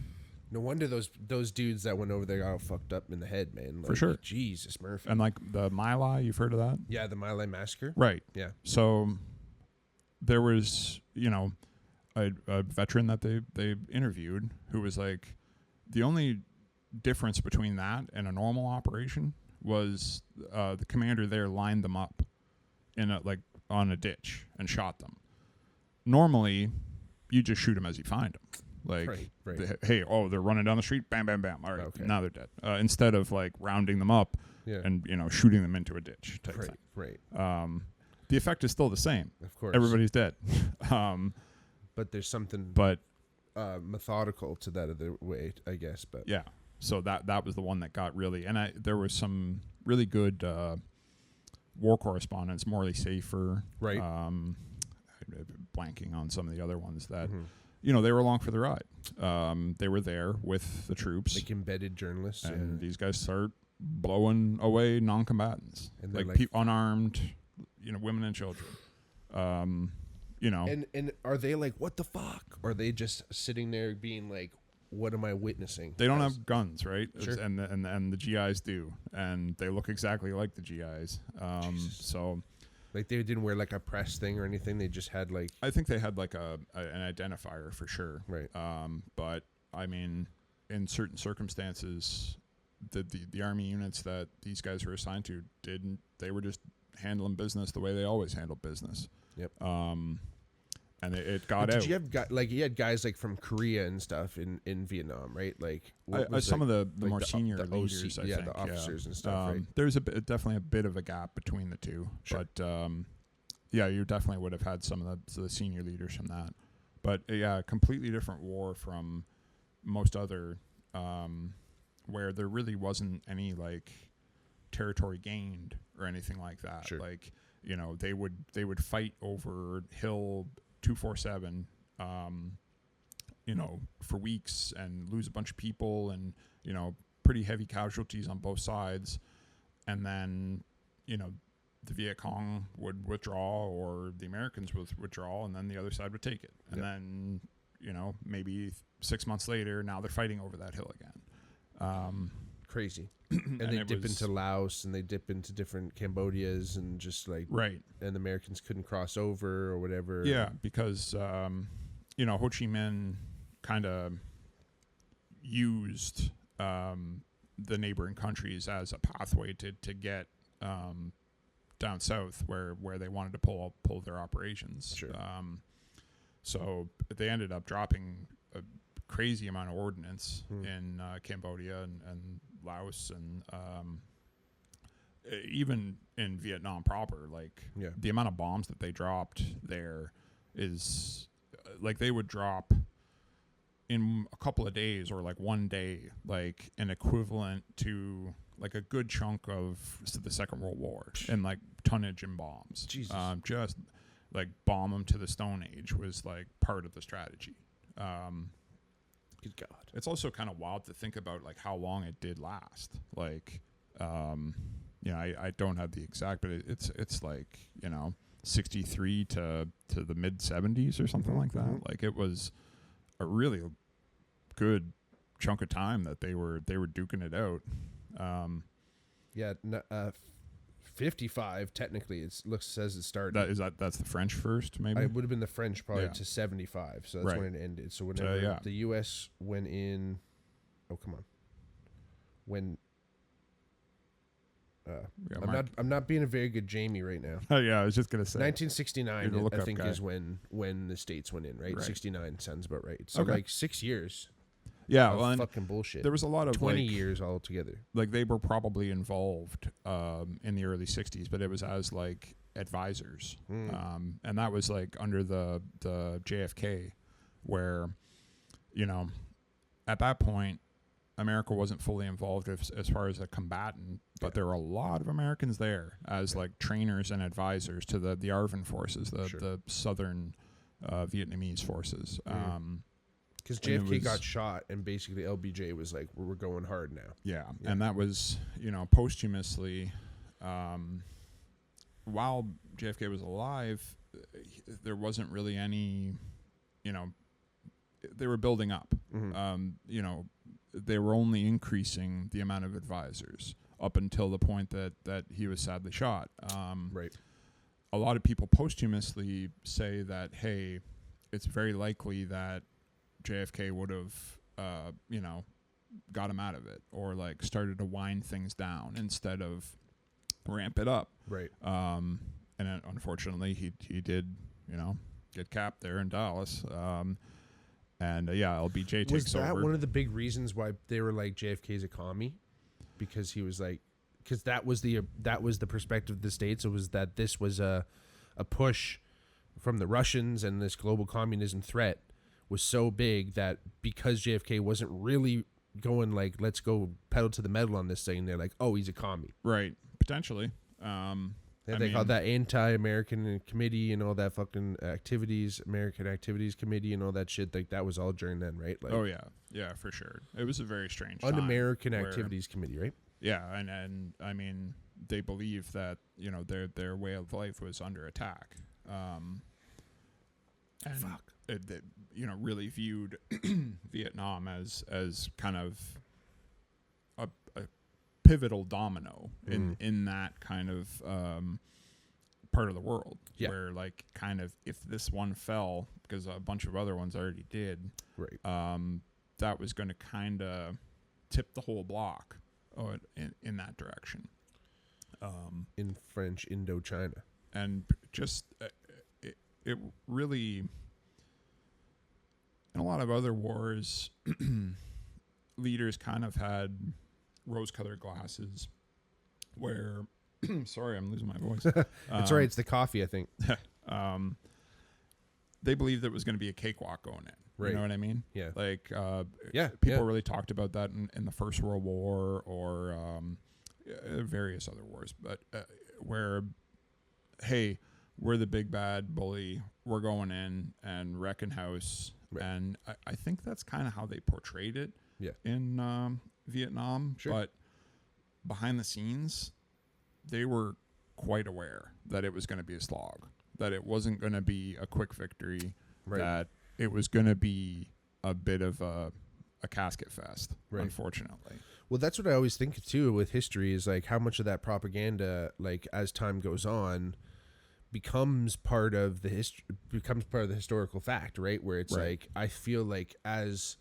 no wonder those dudes that went over there got all fucked up in the head, man. Like,
for sure.
Jesus, Murphy.
And like the My Lai, you've heard of that?
Yeah, the My Lai massacre.
Right.
Yeah.
So there was, a veteran that they interviewed who was like, the only difference between that and a normal operation was the commander there lined them up on a ditch and shot them. Normally, you just shoot them as you find them. Like,
right.
They're running down the street, bam, bam, bam. All right,
okay.
Now they're dead. Instead of like rounding them up and shooting them into a ditch type thing.
Right.
The effect is still the same.
Of course.
Everybody's dead.
But there's something methodical to that other way, I guess. But
yeah. So that was the one that got really, and there was some really good war correspondents, Morley Safer,
right.
Blanking on some of the other ones that, they were along for the ride. They were there with the troops,
like embedded journalists,
and these guys start blowing away non-combatants,
and
like unarmed, women and children.
And are they like, what the fuck? Or are they just sitting there being like, what am I witnessing?
They don't have guns, right?
Sure.
And the GIs do, and they look exactly like the GIs. So,
like they didn't wear like a press thing or anything. They just had like.
I think they had like an identifier for sure.
Right.
But I mean, in certain circumstances, the army units that these guys were assigned to they were just handling business the way they always handle business.
Yep.
And it got out.
Did you have you had guys like from Korea and stuff in Vietnam, right? Like
some of the more senior
the
leaders,
OC,
I think.
the officers and stuff. Right?
There's definitely a bit of a gap between the two,
sure.
But you definitely would have had some of the senior leaders from that. But completely different war from most other where there really wasn't any like territory gained or anything like that.
Sure.
Like, you know, they would fight over Hill 247 you know, for weeks and lose a bunch of people and, you know, pretty heavy casualties on both sides. And then, you know, the Viet Cong would withdraw or the Americans would withdraw, and then the other side would take it. And then, you know, maybe 6 months later, now they're fighting over that hill again.
Crazy. And they dip into Laos and they dip into different Cambodias and just like,
right.
And the Americans couldn't cross over or whatever.
Yeah, because, you know, Ho Chi Minh kind of used the neighboring countries as a pathway to get down south where they wanted to pull their operations.
Sure.
So they ended up dropping a crazy amount of ordnance in Cambodia and Laos and even in Vietnam proper. Like the amount of bombs that they dropped there is like they would drop in a couple of days or like one day, like an equivalent to like a good chunk of the Second World War and like tonnage and bombs.
Jesus.
Just like bomb them to the Stone Age was like part of the strategy.
Good God.
It's also kind of wild to think about like how long it did last. Like, you know, I don't have the exact, but it's like, you know, 63 to the mid 70s or something like that. Like it was a really good chunk of time that they were duking it out.
55 technically says it started.
That's the French first, maybe.
It would have been the French probably to 75, so that's when it ended. So whenever the U.S. went in, I'm not being a very good Jamie right now.
Oh yeah, I was just gonna say
1969. I think is when the States went in. Right, 69 sounds about right. So like 6 years.
Yeah, well,
fucking bullshit.
There was a lot of
20 years altogether.
Like they were probably involved in the early 60s, but it was as like advisors, and that was like under the JFK, where, you know, at that point, America wasn't fully involved as far as a combatant, but there were a lot of Americans there as like trainers and advisors to the ARVN forces, the Southern Vietnamese forces.
Because JFK got shot, and basically LBJ was like, "We're going hard now."
Yeah, and that was, you know, posthumously, while JFK was alive, there wasn't really any, you know, they were building up. You know, they were only increasing the amount of advisors up until the point that he was sadly shot.
Right.
A lot of people posthumously say that, hey, it's very likely that JFK would have, you know, got him out of it or like started to wind things down instead of ramp it up.
Right.
And then unfortunately, he did, you know, get capped there in Dallas. And LBJ takes over. Was that
one of the big reasons why they were like JFK's a commie? Because he was like, because that was the perspective of the States. It was that this was a push from the Russians, and this global communism threat was so big that because JFK wasn't really going like, let's go pedal to the metal on this thing, they're like, oh, he's a commie.
Right. Potentially.
They called that anti-American committee and all that fucking American Activities Committee and all that shit. Like that was all during then, right? Like,
oh yeah, yeah, for sure. It was a very strange
Un-American Activities Committee, right?
Yeah, and I mean, they believed that, you know, their way of life was under attack. And they, you know, really viewed Vietnam as kind of a pivotal domino in that kind of part of the world, where like kind of if this one fell, because a bunch of other ones already did,
right,
that was going to kind of tip the whole block in that direction.
In French Indochina,
and just it really, in a lot of other wars, leaders kind of had rose-colored glasses where sorry, I'm losing my voice.
It's all right, it's the coffee, I think.
they believed it was going to be a cakewalk going in.
Right.
You know what I mean?
Yeah.
Like,
Yeah.
people really talked about that in the First World War or various other wars, but where, hey, we're the big bad bully. We're going in and wrecking house.
Right.
And I think that's kind of how they portrayed it in Vietnam.
Sure.
But behind the scenes, they were quite aware that it was going to be a slog, that it wasn't going to be a quick victory, that it was going to be a bit of a casket fest, unfortunately.
Well, that's what I always think too with history is like how much of that propaganda, like as time goes on, becomes part of the historical fact, right? Where it's like, I feel like as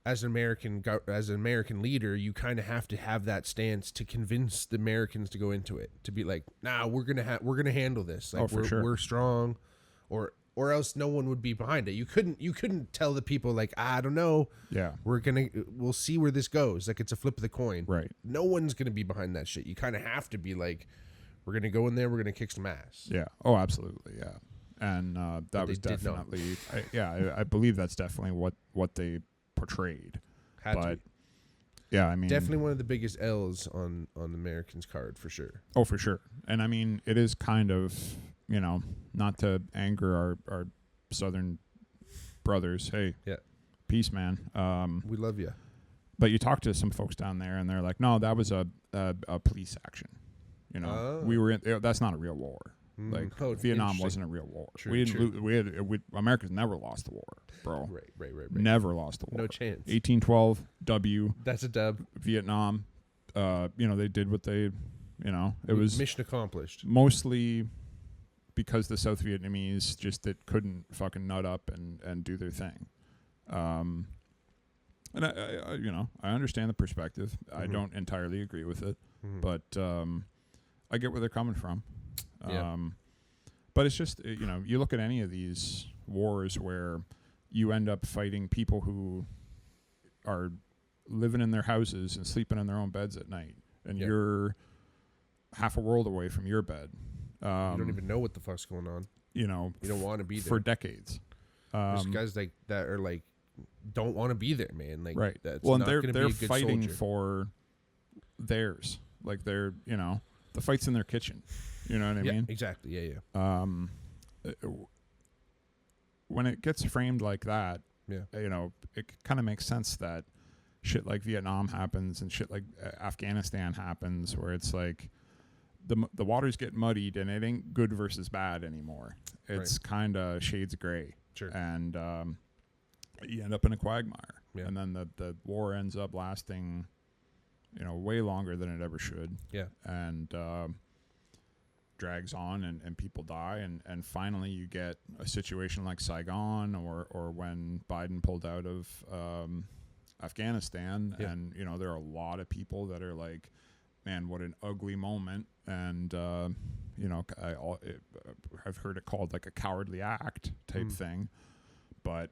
an American leader, you kind of have to have that stance to convince the Americans to go into it, to be like, nah, we're gonna handle this. Like, we're strong, or else no one would be behind it. You couldn't tell the people like, I don't know.
Yeah.
We'll see where this goes. Like, it's a flip of the coin.
Right.
No one's going to be behind that shit. You kind of have to be like, we're going to go in there. We're going to kick some ass.
Yeah. Oh, absolutely. Yeah. And that was definitely, I believe that's definitely what they portrayed.
But
yeah, I mean,
definitely one of the biggest L's on the Americans card for sure.
Oh, for sure. And I mean, it is kind of, you know, not to anger our Southern brothers. Hey, peace, man.
We love you.
But you talk to some folks down there, and they're like, "No, that was a police action. You know, we were in. That's not a real war. Like Vietnam wasn't a real war.
True,
we didn't. Americans never lost the war, bro.
Right.
Never lost the war.
No chance.
1812 W.
That's a dub.
Vietnam. You know, they did what they. You know, it was
mission accomplished.
Mostly because the South Vietnamese just couldn't fucking nut up and do their thing. And I you know, I understand the perspective. I don't entirely agree with it, but I get where they're coming from. But it's just, you know, you look at any of these wars where you end up fighting people who are living in their houses and sleeping in their own beds at night, and you're half a world away from your bed.
You don't even know what the fuck's going on.
You know,
you don't want to be there
for decades.
There's guys like that are like don't want to be there, man. Like,
right.
That's
well, and
not
they're
be a good
fighting
soldier.
for theirs. Like they're, you know, the fight's in their kitchen. You know what I mean?
Exactly. Yeah.
When it gets framed like that,
Yeah.
you know, it kind of makes sense that shit like Vietnam happens and shit like Afghanistan happens, where it's like the waters get muddied and it ain't good versus bad anymore. It's kind of shades of gray.
Sure.
And you end up in a quagmire.
Yeah.
And then the war ends up lasting, you know, way longer than it ever should.
Yeah.
And drags on and people die. And finally you get a situation like Saigon or when Biden pulled out of Afghanistan.
Yeah.
And, you know, there are a lot of people that are like, man, what an ugly moment. And, you know, I've heard it called like a cowardly act type thing. But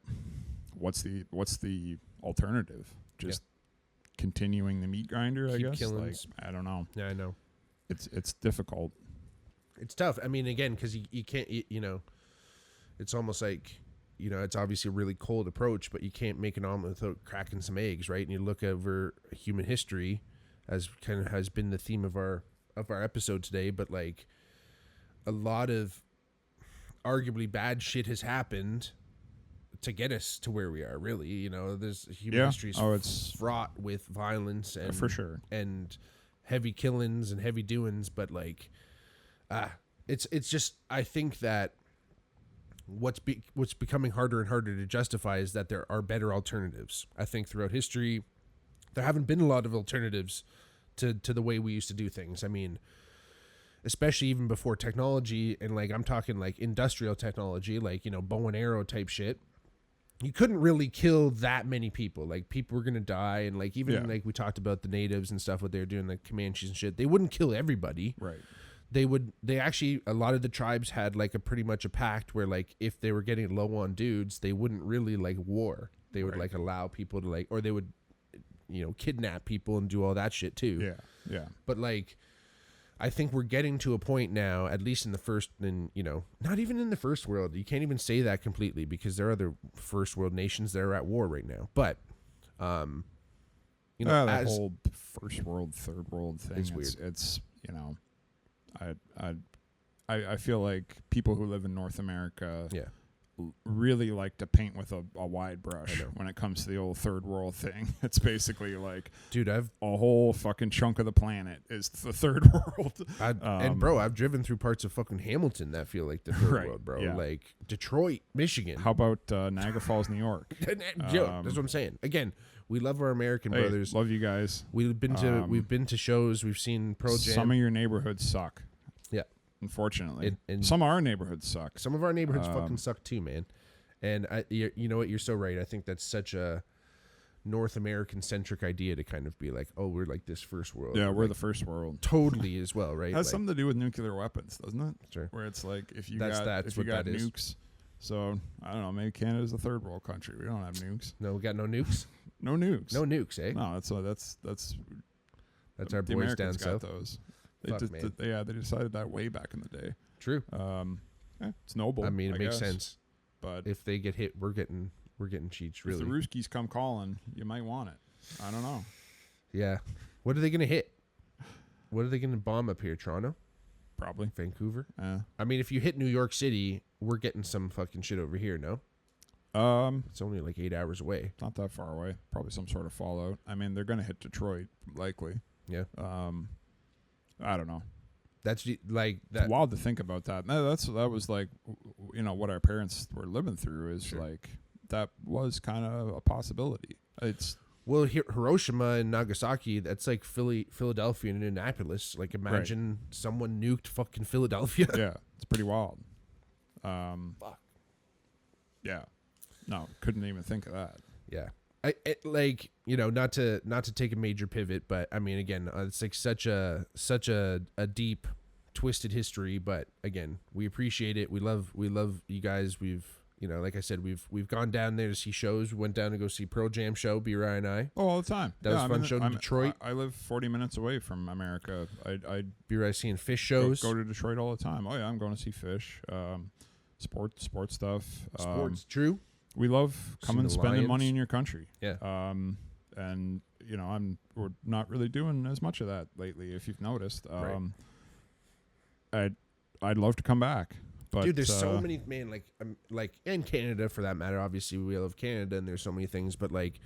what's the alternative? Just continuing the meat grinder, I guess.
Killings.
Like, I don't know.
Yeah, I know.
It's difficult.
It's tough. I mean, again, because you can't, you know, it's almost like, you know, it's obviously a really cold approach, but you can't make an omelet without cracking some eggs, right? And you look over human history, as kind of has been the theme of our episode today, but like a lot of arguably bad shit has happened to get us to where we are, really. You know, there's human history is fraught with violence and
for sure,
and heavy killings and heavy doings, but like it's just, I think that what's becoming harder and harder to justify is that there are better alternatives. I think throughout history there haven't been a lot of alternatives to the way we used to do things. I mean, especially even before technology, and like I'm talking like industrial technology, like, you know, bow and arrow type shit. You couldn't really kill that many people. Like, people were gonna die, and like even like we talked about the natives and stuff, what they're doing, like Comanches and shit. They wouldn't kill everybody.
right?
They actually, a lot of the tribes had like a pretty much a pact where like if they were getting low on dudes, they wouldn't really like war. They would like allow people to like, or they would, you know, kidnap people and do all that shit too.
Yeah.
But like, I think we're getting to a point now, at least in the first, not even in the first world. You can't even say that completely because there are other first world nations that are at war right now. But,
that whole first world, third world thing,
it's weird.
It's I feel like people who live in North America, really like to paint with a wide brush when it comes to the old third world thing. It's basically like,
dude, I've
a whole fucking chunk of the planet is the third world.
And bro, I've driven through parts of fucking Hamilton that feel like the third world, bro.
Yeah.
Like Detroit, Michigan.
How about Niagara Falls, New York?
That's what I'm saying. Again, we love our American brothers.
Love you guys.
We've been to shows. We've seen Pro Jam.
Some of your neighborhoods suck.
Yeah.
Unfortunately, and some of our neighborhoods suck.
Some of our neighborhoods fucking suck too, man. And you know what? You're so right. I think that's such a North American centric idea to kind of be like, oh, we're like this first world.
Yeah, we're the first world.
Totally as well, right?
It has something to do with nuclear weapons, doesn't it?
Sure.
Where it's like if you
That's
got
nukes.
So I don't know. Maybe Canada's the third world country. We don't have nukes.
No, we got no nukes.
No nukes.
No nukes, eh?
No, that's
our
the
boys
Americans
down
got
south.
those. They decided that way back in the day.
True.
It's noble.
I mean, it makes
guess.
sense.
But
if they get hit, we're getting cheats. Really.
If the Ruskies come calling, you might want it. I don't know.
Yeah. What are they gonna hit? What are they gonna bomb up here? Toronto?
Probably
Vancouver.
Yeah.
I mean, if you hit New York City, we're getting some fucking shit over here. No. It's only like 8 hours away.
Not that far away. Probably some sort of fallout. I mean, they're gonna hit Detroit likely.
Yeah.
I don't know.
That's like that.
It's wild to think about that. No, that was like, what our parents were living through is like that was kind of a possibility. It's
Hiroshima and Nagasaki. That's like Philadelphia and Indianapolis. Like imagine someone nuked fucking Philadelphia.
Yeah, it's pretty wild.
Fuck.
Yeah. No, couldn't even think of that.
Yeah. Not to take a major pivot, but I mean, again, it's like such a deep, twisted history. But again, we appreciate it. We love you guys. We've, like I said, we've gone down there to see shows. We went down to go see Pearl Jam show, B-Rye and I.
Oh, all the time.
That was fun. Show in Detroit.
I live 40 minutes away from America. I
B-Rye seeing Fish shows.
Go to Detroit all the time. Oh yeah, I'm going to see Fish. Sports stuff.
Sports, true.
We love coming and spending money in your country.
Yeah.
And we're not really doing as much of that lately, if you've noticed. I'd love to come back, but
dude, there's so many, man. Like in Canada, for that matter. Obviously, we love Canada, and there's so many things. But like,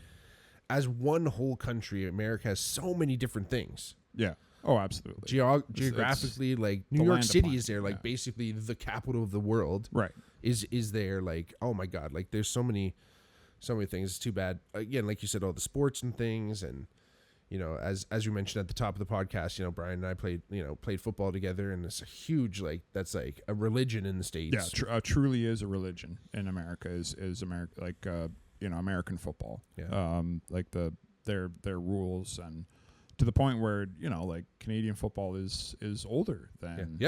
as one whole country, America has so many different things.
Yeah. Oh, absolutely.
Geographically, like New York City is there, like basically the capital of the world.
Right.
Is there, like, oh my God, like there's so many things. It's too bad. Again, like you said, all the sports and things, and as you mentioned at the top of the podcast, Brian and I played football together, and it's a huge, like, that's like a religion in the States.
Yeah, truly is a religion in America. Is America, like American football.
Yeah.
Like their rules, and to the point where like Canadian football is older than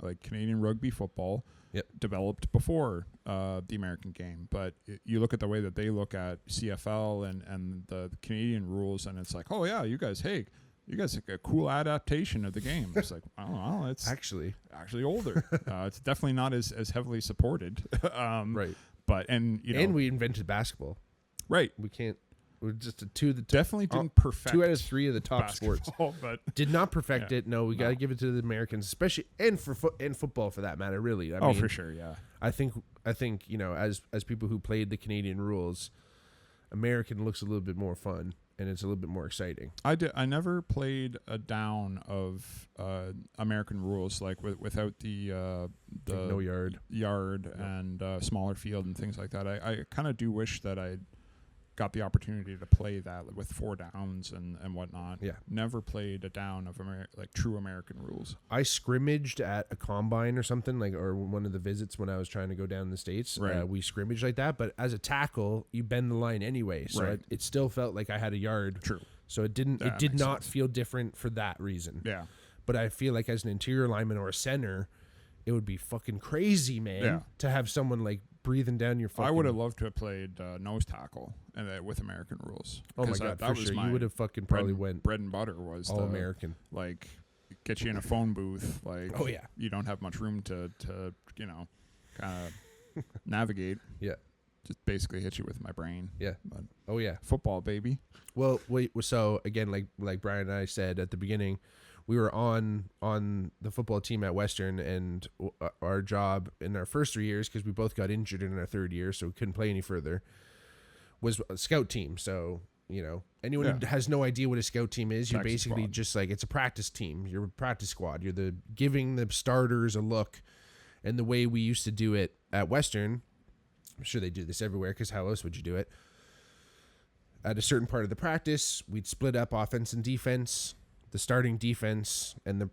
like Canadian rugby football.
Yep.
Developed before the American game, but you look at the way that they look at CFL and the Canadian rules, and it's like, oh yeah, you guys like a cool adaptation of the game. It's like, I don't know, it's actually older. It's definitely not as heavily supported.
Right.
But and
we invented basketball.
Right.
We can't. We're just
definitely didn't perfect
2 out of 3 of the top sports.
But
did not perfect it. No, we got to give it to the Americans, especially and football for that matter. Really, I mean,
for sure, yeah.
I think as people who played the Canadian rules, American looks a little bit more fun and it's a little bit more exciting.
I never played a down of American rules, like without the
like no yard
and smaller field and things like that. I kind of do wish that I got the opportunity to play that with 4 downs and whatnot.
Yeah.
Never played a down of like true American rules.
I scrimmaged at a combine or something, or one of the visits when I was trying to go down in the States.
Right.
We scrimmaged like that, but as a tackle, you bend the line anyway. So
right.
it still felt like I had a yard.
True.
So it did not feel different for that reason.
Yeah.
But I feel like as an interior lineman or a center, it would be fucking crazy, man, to have someone like breathing down your fucking...
I would have loved to have played nose tackle and with American rules.
Oh my God, for sure. You would have fucking probably went...
Bread and butter was
all American.
Like, get you in a phone booth. Like,
Oh, yeah.
you don't have much room to you know, kind of navigate.
Yeah.
Just basically hit you with my brain.
Yeah.
But
Oh, yeah.
football, baby.
Well, wait. So again, like Brian and I said at the beginning, we were on the football team at Western, and our job in our first 3 years, because we both got injured in our third year, so we couldn't play any further, was a scout team. So, you know, anyone who has no idea what a scout team is, you're basically just like, it's a practice team. You're a practice squad. You're the giving the starters a look. And the way we used to do it at Western, I'm sure they do this everywhere, because how else would you do it? At a certain part of the practice, we'd split up offense and defense. The starting defense and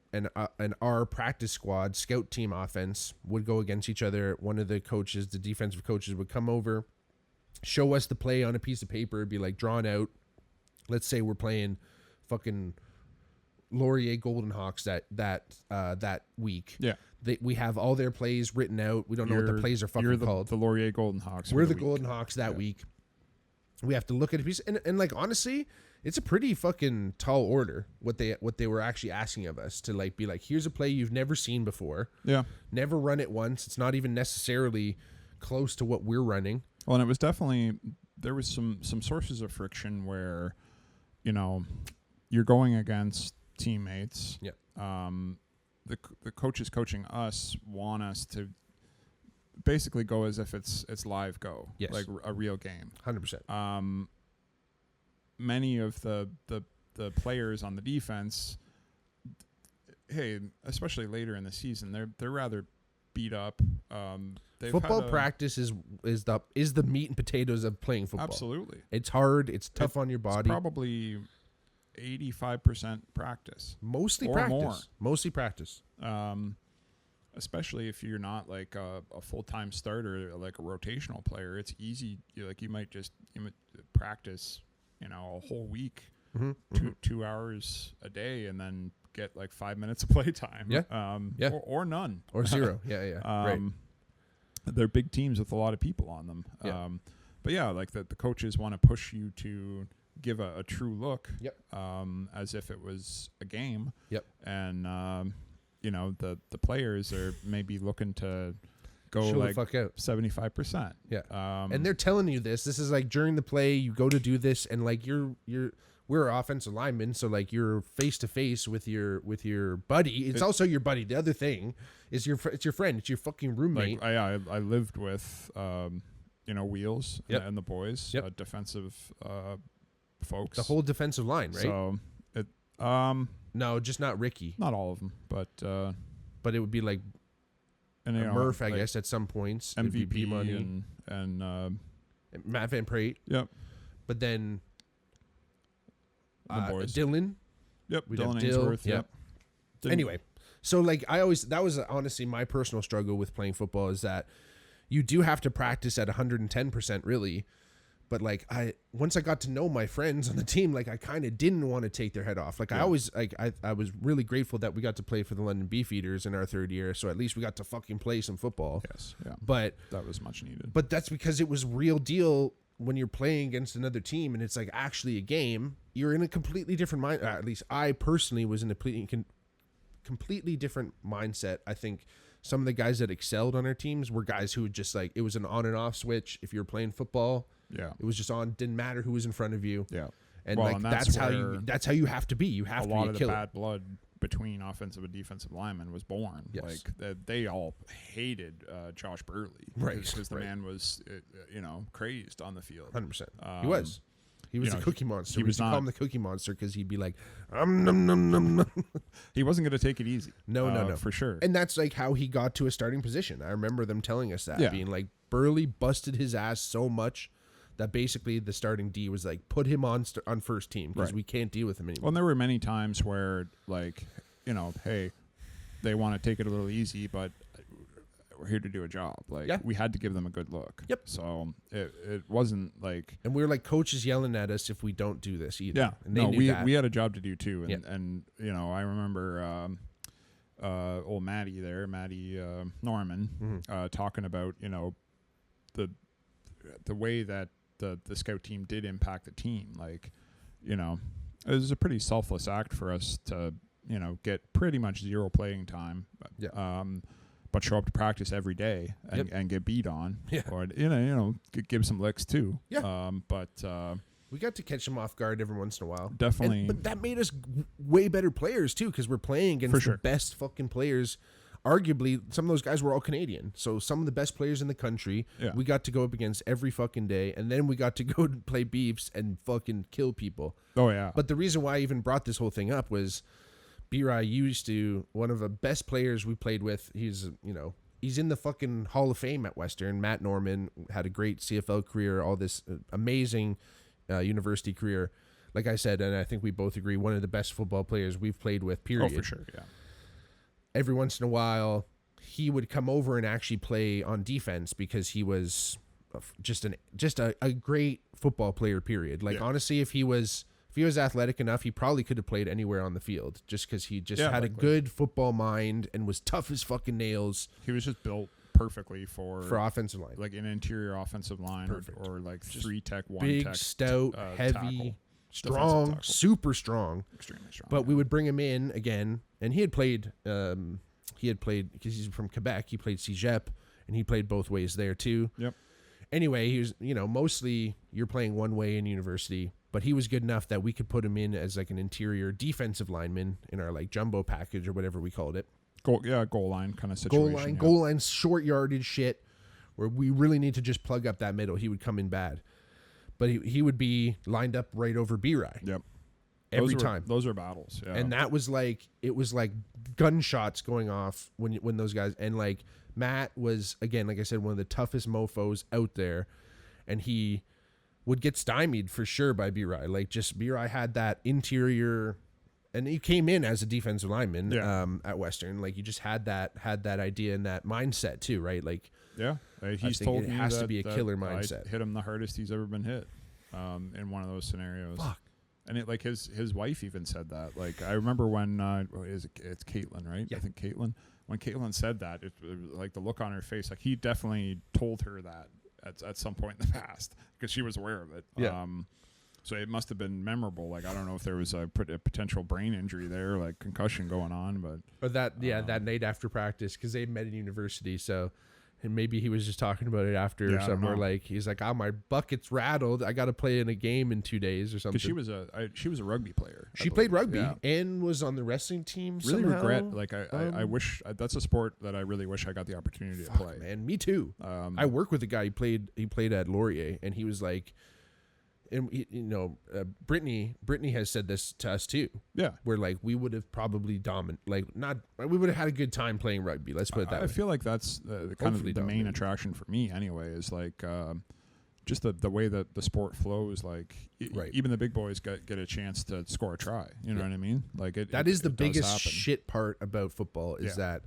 our practice squad scout team offense would go against each other. One of the coaches, the defensive coaches, would come over, show us the play on a piece of paper. It'd be like drawn out. Let's say we're playing fucking Laurier Golden Hawks that week.
Yeah.
We have all their plays written out. We don't know what the plays are fucking called.
The Laurier Golden Hawks.
We're the Golden Hawks that week. We have to look at a piece, and like, honestly, it's a pretty fucking tall order what they were actually asking of us to like be like, here's a play you've never seen before.
Yeah.
Never run it once. It's not even necessarily close to what we're running.
Well, and it was definitely, there was some sources of friction where, you know, you're going against teammates.
Yeah.
The coaches coaching us want us to basically go as if it's live go.
Yes.
Like a real game.
100%.
Many of the players on the defense, hey, especially later in the season, they're rather beat up.
Football practice is the meat and potatoes of playing football.
Absolutely.
It's hard. It's tough on your body.
It's probably 85% practice.
Mostly
or
practice.
More.
Mostly practice.
Especially if you're not like a full-time starter, like a rotational player. It's easy. You might practice, you know, a whole week, 2 hours a day, and then get like 5 minutes of play time.
Yeah.
Or none.
Or zero. Yeah. Right.
They're big teams with a lot of people on them.
Yeah.
But yeah, like the coaches want to push you to give a true look.
Yep.
As if it was a game.
Yep.
And you know, the players are maybe looking to go
Show
like
the fuck out.
75%.
Yeah. And they're telling you this. This is like during the play, you go to do this, and like we're offensive linemen, so like you're face to face with your buddy. It's also your buddy. The other thing is it's your friend. It's your fucking roommate.
Like I lived with you know, Wheels and the boys, defensive folks.
The whole defensive line, right?
So it
no, just not Ricky.
not all of them,
But it would be like
and you know,
Murph, I
like
guess, at some points.
MVP
money
and
Matt Van Prate.
Yep.
But then
the boys.
Dylan.
Yep.
We'd
Dylan
have Dill.
Ainsworth. Yep.
Anyway, so like that was honestly my personal struggle with playing football, is that you do have to practice at 110% really. But like once I got to know my friends on the team, like I kind of didn't want to take their head off. Like I always I was really grateful that we got to play for the London Beefeaters in our third year, so at least we got to fucking play some football.
Yes, yeah.
But
that was much needed.
But that's because it was real deal. When you're playing against another team and it's like actually a game, you're in a completely different mind. At least I personally was in a completely different mindset. I think some of the guys that excelled on our teams were guys who would just like, it was an on and off switch. If you're playing football, it was just on. Didn't matter who was in front of you.
Yeah,
and like that's how you have to be. You have to be a killer. A lot of the
bad blood between offensive and defensive linemen was born.
Yes.
Like they all hated Josh Burley,
right?
Because the man was, you know, crazed on the field.
100%. He was. He was the Cookie Monster.
He was
call him the Cookie Monster because he'd be like, num, num, num, num.
He wasn't going to take it easy.
No,
for sure.
And that's like how he got to a starting position. I remember them telling us that, being like, Burley busted his ass so much that basically the starting D was like, put him on first team because we can't deal with him anymore.
Well, and there were many times where, like, you know, hey, they want to take it a little easy, but we're here to do a job. Like, we had to give them a good look.
Yep.
So it wasn't like...
And we were like, coaches yelling at us if we don't do this either.
Yeah.
And they knew that.
We had a job to do too. And you know, I remember old Maddie Norman, talking about, you know, the way that the scout team did impact the team. Like, you know, it was a pretty selfless act for us to, get pretty much zero playing time.
Yeah.
But show up to practice every day and get beat on.
Yeah.
Or give some licks too.
Yeah.
But
we got to catch them off guard every once in a while.
Definitely.
But that made us way better players too, because we're playing against the best fucking players. Arguably, some of those guys were all Canadian. So some of the best players in the country, we got to go up against every fucking day. And then we got to go play beefs and fucking kill people.
Oh, yeah.
But the reason why I even brought this whole thing up was B-Ry one of the best players we played with. He's in the fucking Hall of Fame at Western. Matt Norman had a great CFL career, all this amazing university career. Like I said, and I think we both agree, one of the best football players we've played with, period.
Oh, for sure, yeah.
Every once in a while, he would come over and actually play on defense because he was just a great football player, period. Like, honestly, if he was athletic enough, he probably could have played anywhere on the field just because he just had a good football mind and was tough as fucking nails.
He was just built perfectly for
offensive line,
like an interior offensive line, or like just 3-tech, 1-tech,
big, stout, heavy,
tackle.
Strong, super strong,
extremely strong.
But we would bring him in again, and he had played because he's from Quebec. He played Cégep, and he played both ways there too.
Yep.
Anyway, he was mostly you're playing one way in university, but he was good enough that we could put him in as like an interior defensive lineman in our like jumbo package or whatever we called it.
Goal line kind of situation.
Goal line, short yardage shit, where we really need to just plug up that middle. He would come in bad. But he would be lined up right over B-Ry.
Yep.
Every time.
Those are battles. Yeah.
And that was like, it was like gunshots going off when those guys, and like Matt was, again, like I said, one of the toughest mofos out there. And he would get stymied for sure by B-Ry. Like just B-Ry had that interior, and he came in as a defensive lineman at Western. Like you just had that idea and that mindset too, right? Like,
yeah, he's told me
it has to be a killer mindset.
I hit him the hardest he's ever been hit in one of those scenarios.
Fuck.
And it like his wife even said that. Like I remember when it's Caitlin, right?
Yeah.
I think Caitlin. When Caitlin said that, it like the look on her face, like he definitely told her that at some point in the past because she was aware of it.
Yeah.
So it must have been memorable. Like I don't know if there was a potential brain injury there, like concussion going on, but
or that night after practice because they met in university, so. And maybe he was just talking about it after or something. Or like he's like, "Oh, my bucket's rattled. I got to play in a game in 2 days or something."
Because she was a rugby player.
She played rugby and was on the wrestling team.
Really
somehow.
Regret. Like I wish that's a sport that I really wish I got the opportunity to play.
Man, me too. I work with a guy. He played at Laurier, and he was like. And Brittany has said this to us too.
Yeah,
where like we would have probably we would have had a good time playing rugby. Let's put it that way.
I feel like that's kind of the main attraction for me anyway. Is like just the way that the sport flows. Like even the big boys get a chance to score a try. You know what I mean? Like
that is the biggest shit part about football is that.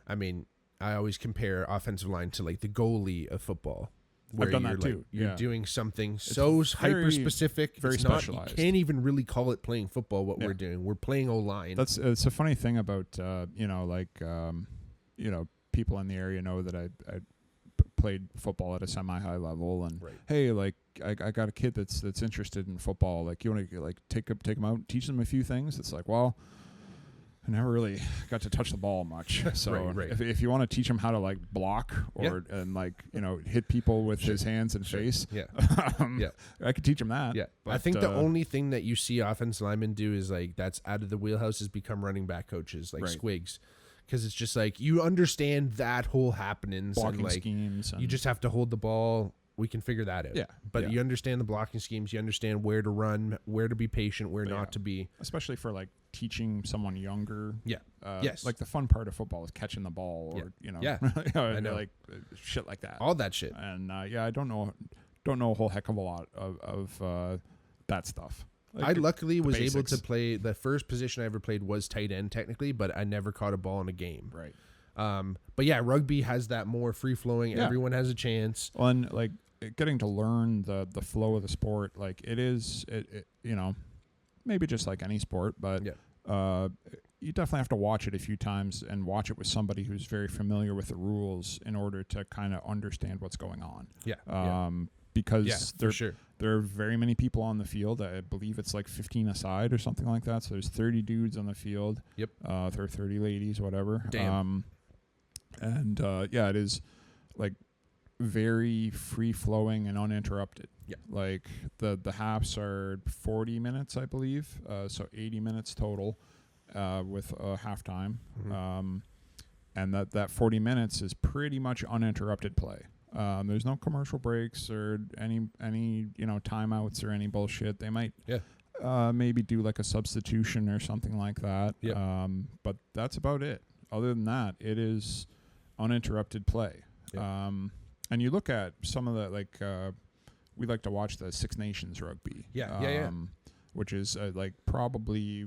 I mean, I always compare offensive line to like the goalie of football. Where
I've done that too.
You're doing something so hyper specific,
very specialized.
You can't even really call it playing football. What we're doing, we're playing O-line.
It's a funny thing about people in the area know that I played football at a semi-high level, and hey, like I got a kid that's interested in football. Like you want to like take him out, teach them a few things. It's like, well, I never really got to touch the ball much. So if you want to teach him how to like block and like hit people with his hands and face, I could teach him that.
Yeah, but I think the only thing that you see offensive linemen do is like that's out of the wheelhouse is become running back coaches like Squigs, because it's just like you understand that whole happenings
blocking
and like
schemes. And
you just have to hold the ball. We can figure that out.
Yeah.
But you understand the blocking schemes. You understand where to run, where to be patient, where not to be.
Especially for like teaching someone younger.
Yeah.
Yes. Like the fun part of football is catching the ball or,
I know.
like shit like that.
All that shit.
And I don't know a whole heck of a lot of that stuff. Like
I luckily was able to play. The first position I ever played was tight end technically, but I never caught a ball in a game.
Right.
But yeah, rugby has that more free flowing. Yeah. Everyone has a chance.
Well, and like getting to learn the flow of the sport, like it is, maybe just like any sport, but you definitely have to watch it a few times and watch it with somebody who's very familiar with the rules in order to kind of understand what's going on.
Yeah.
because
for sure.
there are very many people on the field. I believe it's like 15 aside or something like that. So there's 30 dudes on the field.
Yep.
There are 30 ladies, whatever.
Damn.
It is like very free flowing and uninterrupted.
Yeah.
Like the halves are 40 minutes, I believe. So 80 minutes total, with halftime.
Mm-hmm.
And that 40 minutes is pretty much uninterrupted play. There's no commercial breaks or any timeouts or any bullshit. They might maybe do like a substitution or something like that.
Yep.
But that's about it. Other than that, it is uninterrupted play.
Yep.
And you look at some of the we like to watch the Six Nations rugby. Which is like probably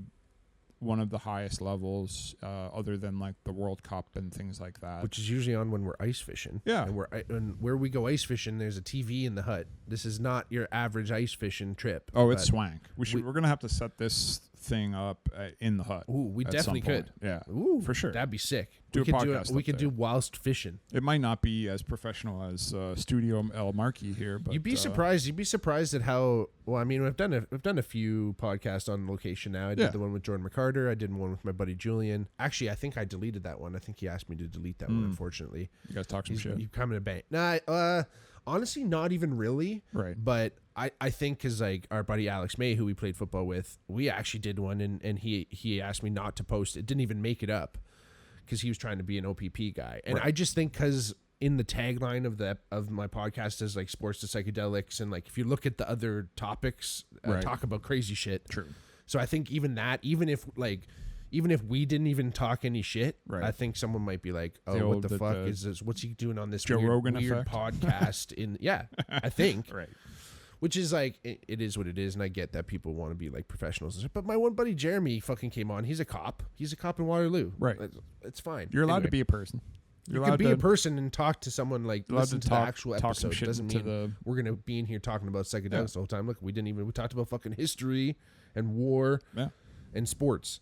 one of the highest levels, other than like the World Cup and things like that.
Which is usually on when we're ice fishing.
Yeah.
And where we go ice fishing, there's a TV in the hut. This is not your average ice fishing trip.
Oh, it's swank. We're gonna have to set this thing up in the hut.
Ooh, we definitely could.
Yeah.
Ooh,
for sure.
That'd be sick.
We could
do whilst fishing.
It might not be as professional as Studio El Marquis here, but
you'd be surprised. You'd be surprised at how well. I mean, we've done a few podcasts on location now. I did the one with Jordan McCarter. I did one with my buddy Julian. Actually, I think I deleted that one. I think he asked me to delete that one. Unfortunately,
you guys talk some shit.
You come in a bank. Nah, honestly, not even really.
Right.
But I think because like our buddy Alex May, who we played football with, we actually did one, and he asked me not to post it. Didn't even make it up because he was trying to be an OPP guy. And I just think because in the tagline of my podcast is like sports to psychedelics, and like if you look at the other topics, talk about crazy shit.
True.
So I think even if we didn't even talk any shit, I think someone might be like, "Oh, what the fuck is this? What's he doing on this
Joe Rogan
weird podcast?" I think.
Right.
Which is like, it is what it is, and I get that people want to be like professionals. But my one buddy Jeremy fucking came on. He's a cop. He's a cop in Waterloo.
Right.
It's fine.
You're allowed to be a person.
You can be a person and talk to someone, like listen to the actual episode. Doesn't mean we're gonna be in here talking about psychedelics the whole time. Look, we talked about fucking history and war and sports.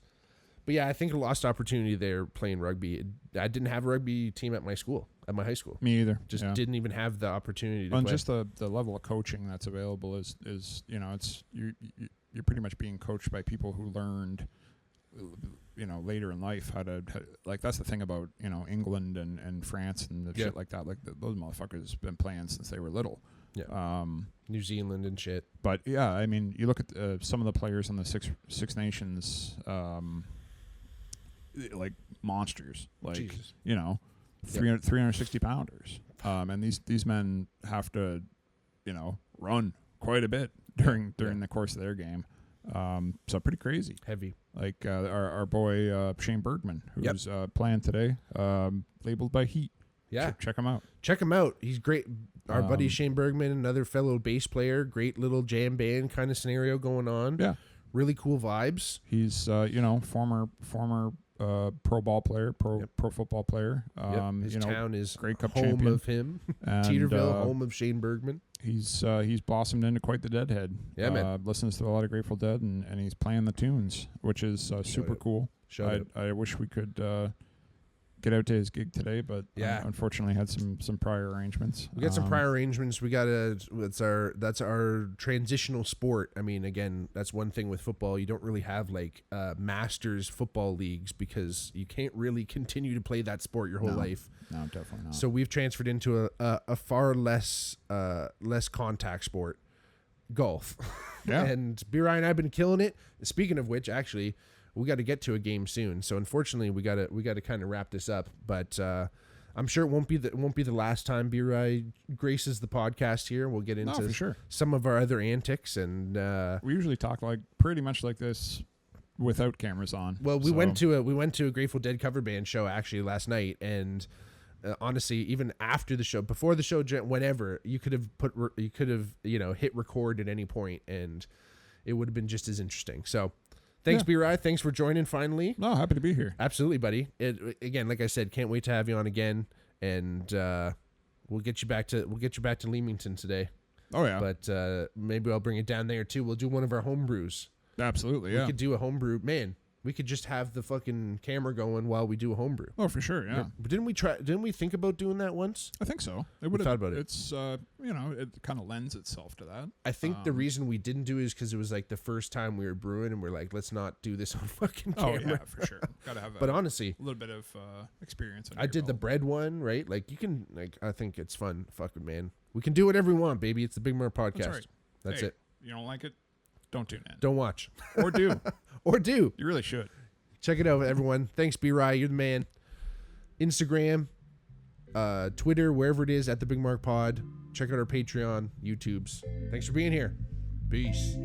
But yeah, I think a lost opportunity there playing rugby. I didn't have a rugby team at my school, at my high school.
Me either.
Just didn't even have the opportunity to play.
And just the level of coaching that's available is it's you're pretty much being coached by people who learned later in life how to like, that's the thing about England and France and the shit like that. Like those motherfuckers have been playing since they were little.
Yeah. New Zealand and shit.
But yeah, I mean, you look at some of the players in the Six Nations, like monsters, like
Jesus.
360 pounders, and these men have to run quite a bit during the course of their game, so pretty crazy,
heavy.
Like our boy Shane Bergman, who's playing today, labeled by Heat. Check him out.
Check him out. He's great. Our buddy Shane Bergman, another fellow bass player, great little jam band kind of scenario going on.
Yeah,
really cool vibes.
He's former pro ball player, pro football player.
His town is
Grey Cup
home
champion.
of him.
And,
Teeterville, home of Shane Bergman.
He's blossomed into quite the Deadhead.
Yeah, man.
Listens to a lot of Grateful Dead, and he's playing the tunes, which is super cool. I wish we could get out to his gig today, but unfortunately had some prior arrangements.
We got some prior arrangements. We got that's our transitional sport. I mean, again, that's one thing with football. You don't really have like masters football leagues because you can't really continue to play that sport your whole life.
No, definitely not.
So we've transferred into a far less contact sport, golf.
Yeah.
And B-Ryan and I've been killing it. Speaking of which, actually, we got to get to a game soon. So unfortunately, we got to kind of wrap this up. But I'm sure it won't be the last time B-Ryan graces the podcast here. We'll get into some of our other antics, and
we usually talk like pretty much like this without cameras on.
Well, we went to a Grateful Dead cover band show actually last night, and honestly, even after the show, before the show, whenever you could have hit record at any point, and it would have been just as interesting. So. Thanks, B-Rye. Thanks for joining finally.
No, happy to be here.
Absolutely, buddy. Again, like I said, can't wait to have you on again, and we'll get you back to Leamington today.
Oh yeah.
But maybe I'll bring it down there too. We'll do one of our home brews.
Absolutely, yeah.
We could do a home brew. Man, We could just have the fucking camera going while we do a homebrew.
Oh, for sure, yeah.
But didn't we think about doing that once?
I think so.
Thought about it.
It's it kind of lends itself to that.
I think the reason we didn't do it is because it was like the first time we were brewing, and we're like, let's not do this on fucking camera.
Oh yeah, for sure. Gotta have.
But honestly,
a little bit of experience.
I did the bread one, right? Like you can, like I think it's fun. Fucking man, we can do whatever we want, baby. It's the Bigmark podcast.
That's right.
That's
hey,
it.
You don't like it? Don't tune in.
Don't watch.
Or do.
Or do.
You really should.
Check it out, everyone. Thanks, B-Rye. You're the man. Instagram, Twitter, wherever it is, at the Bigmark Pod. Check out our Patreon, YouTubes. Thanks for being here. Peace.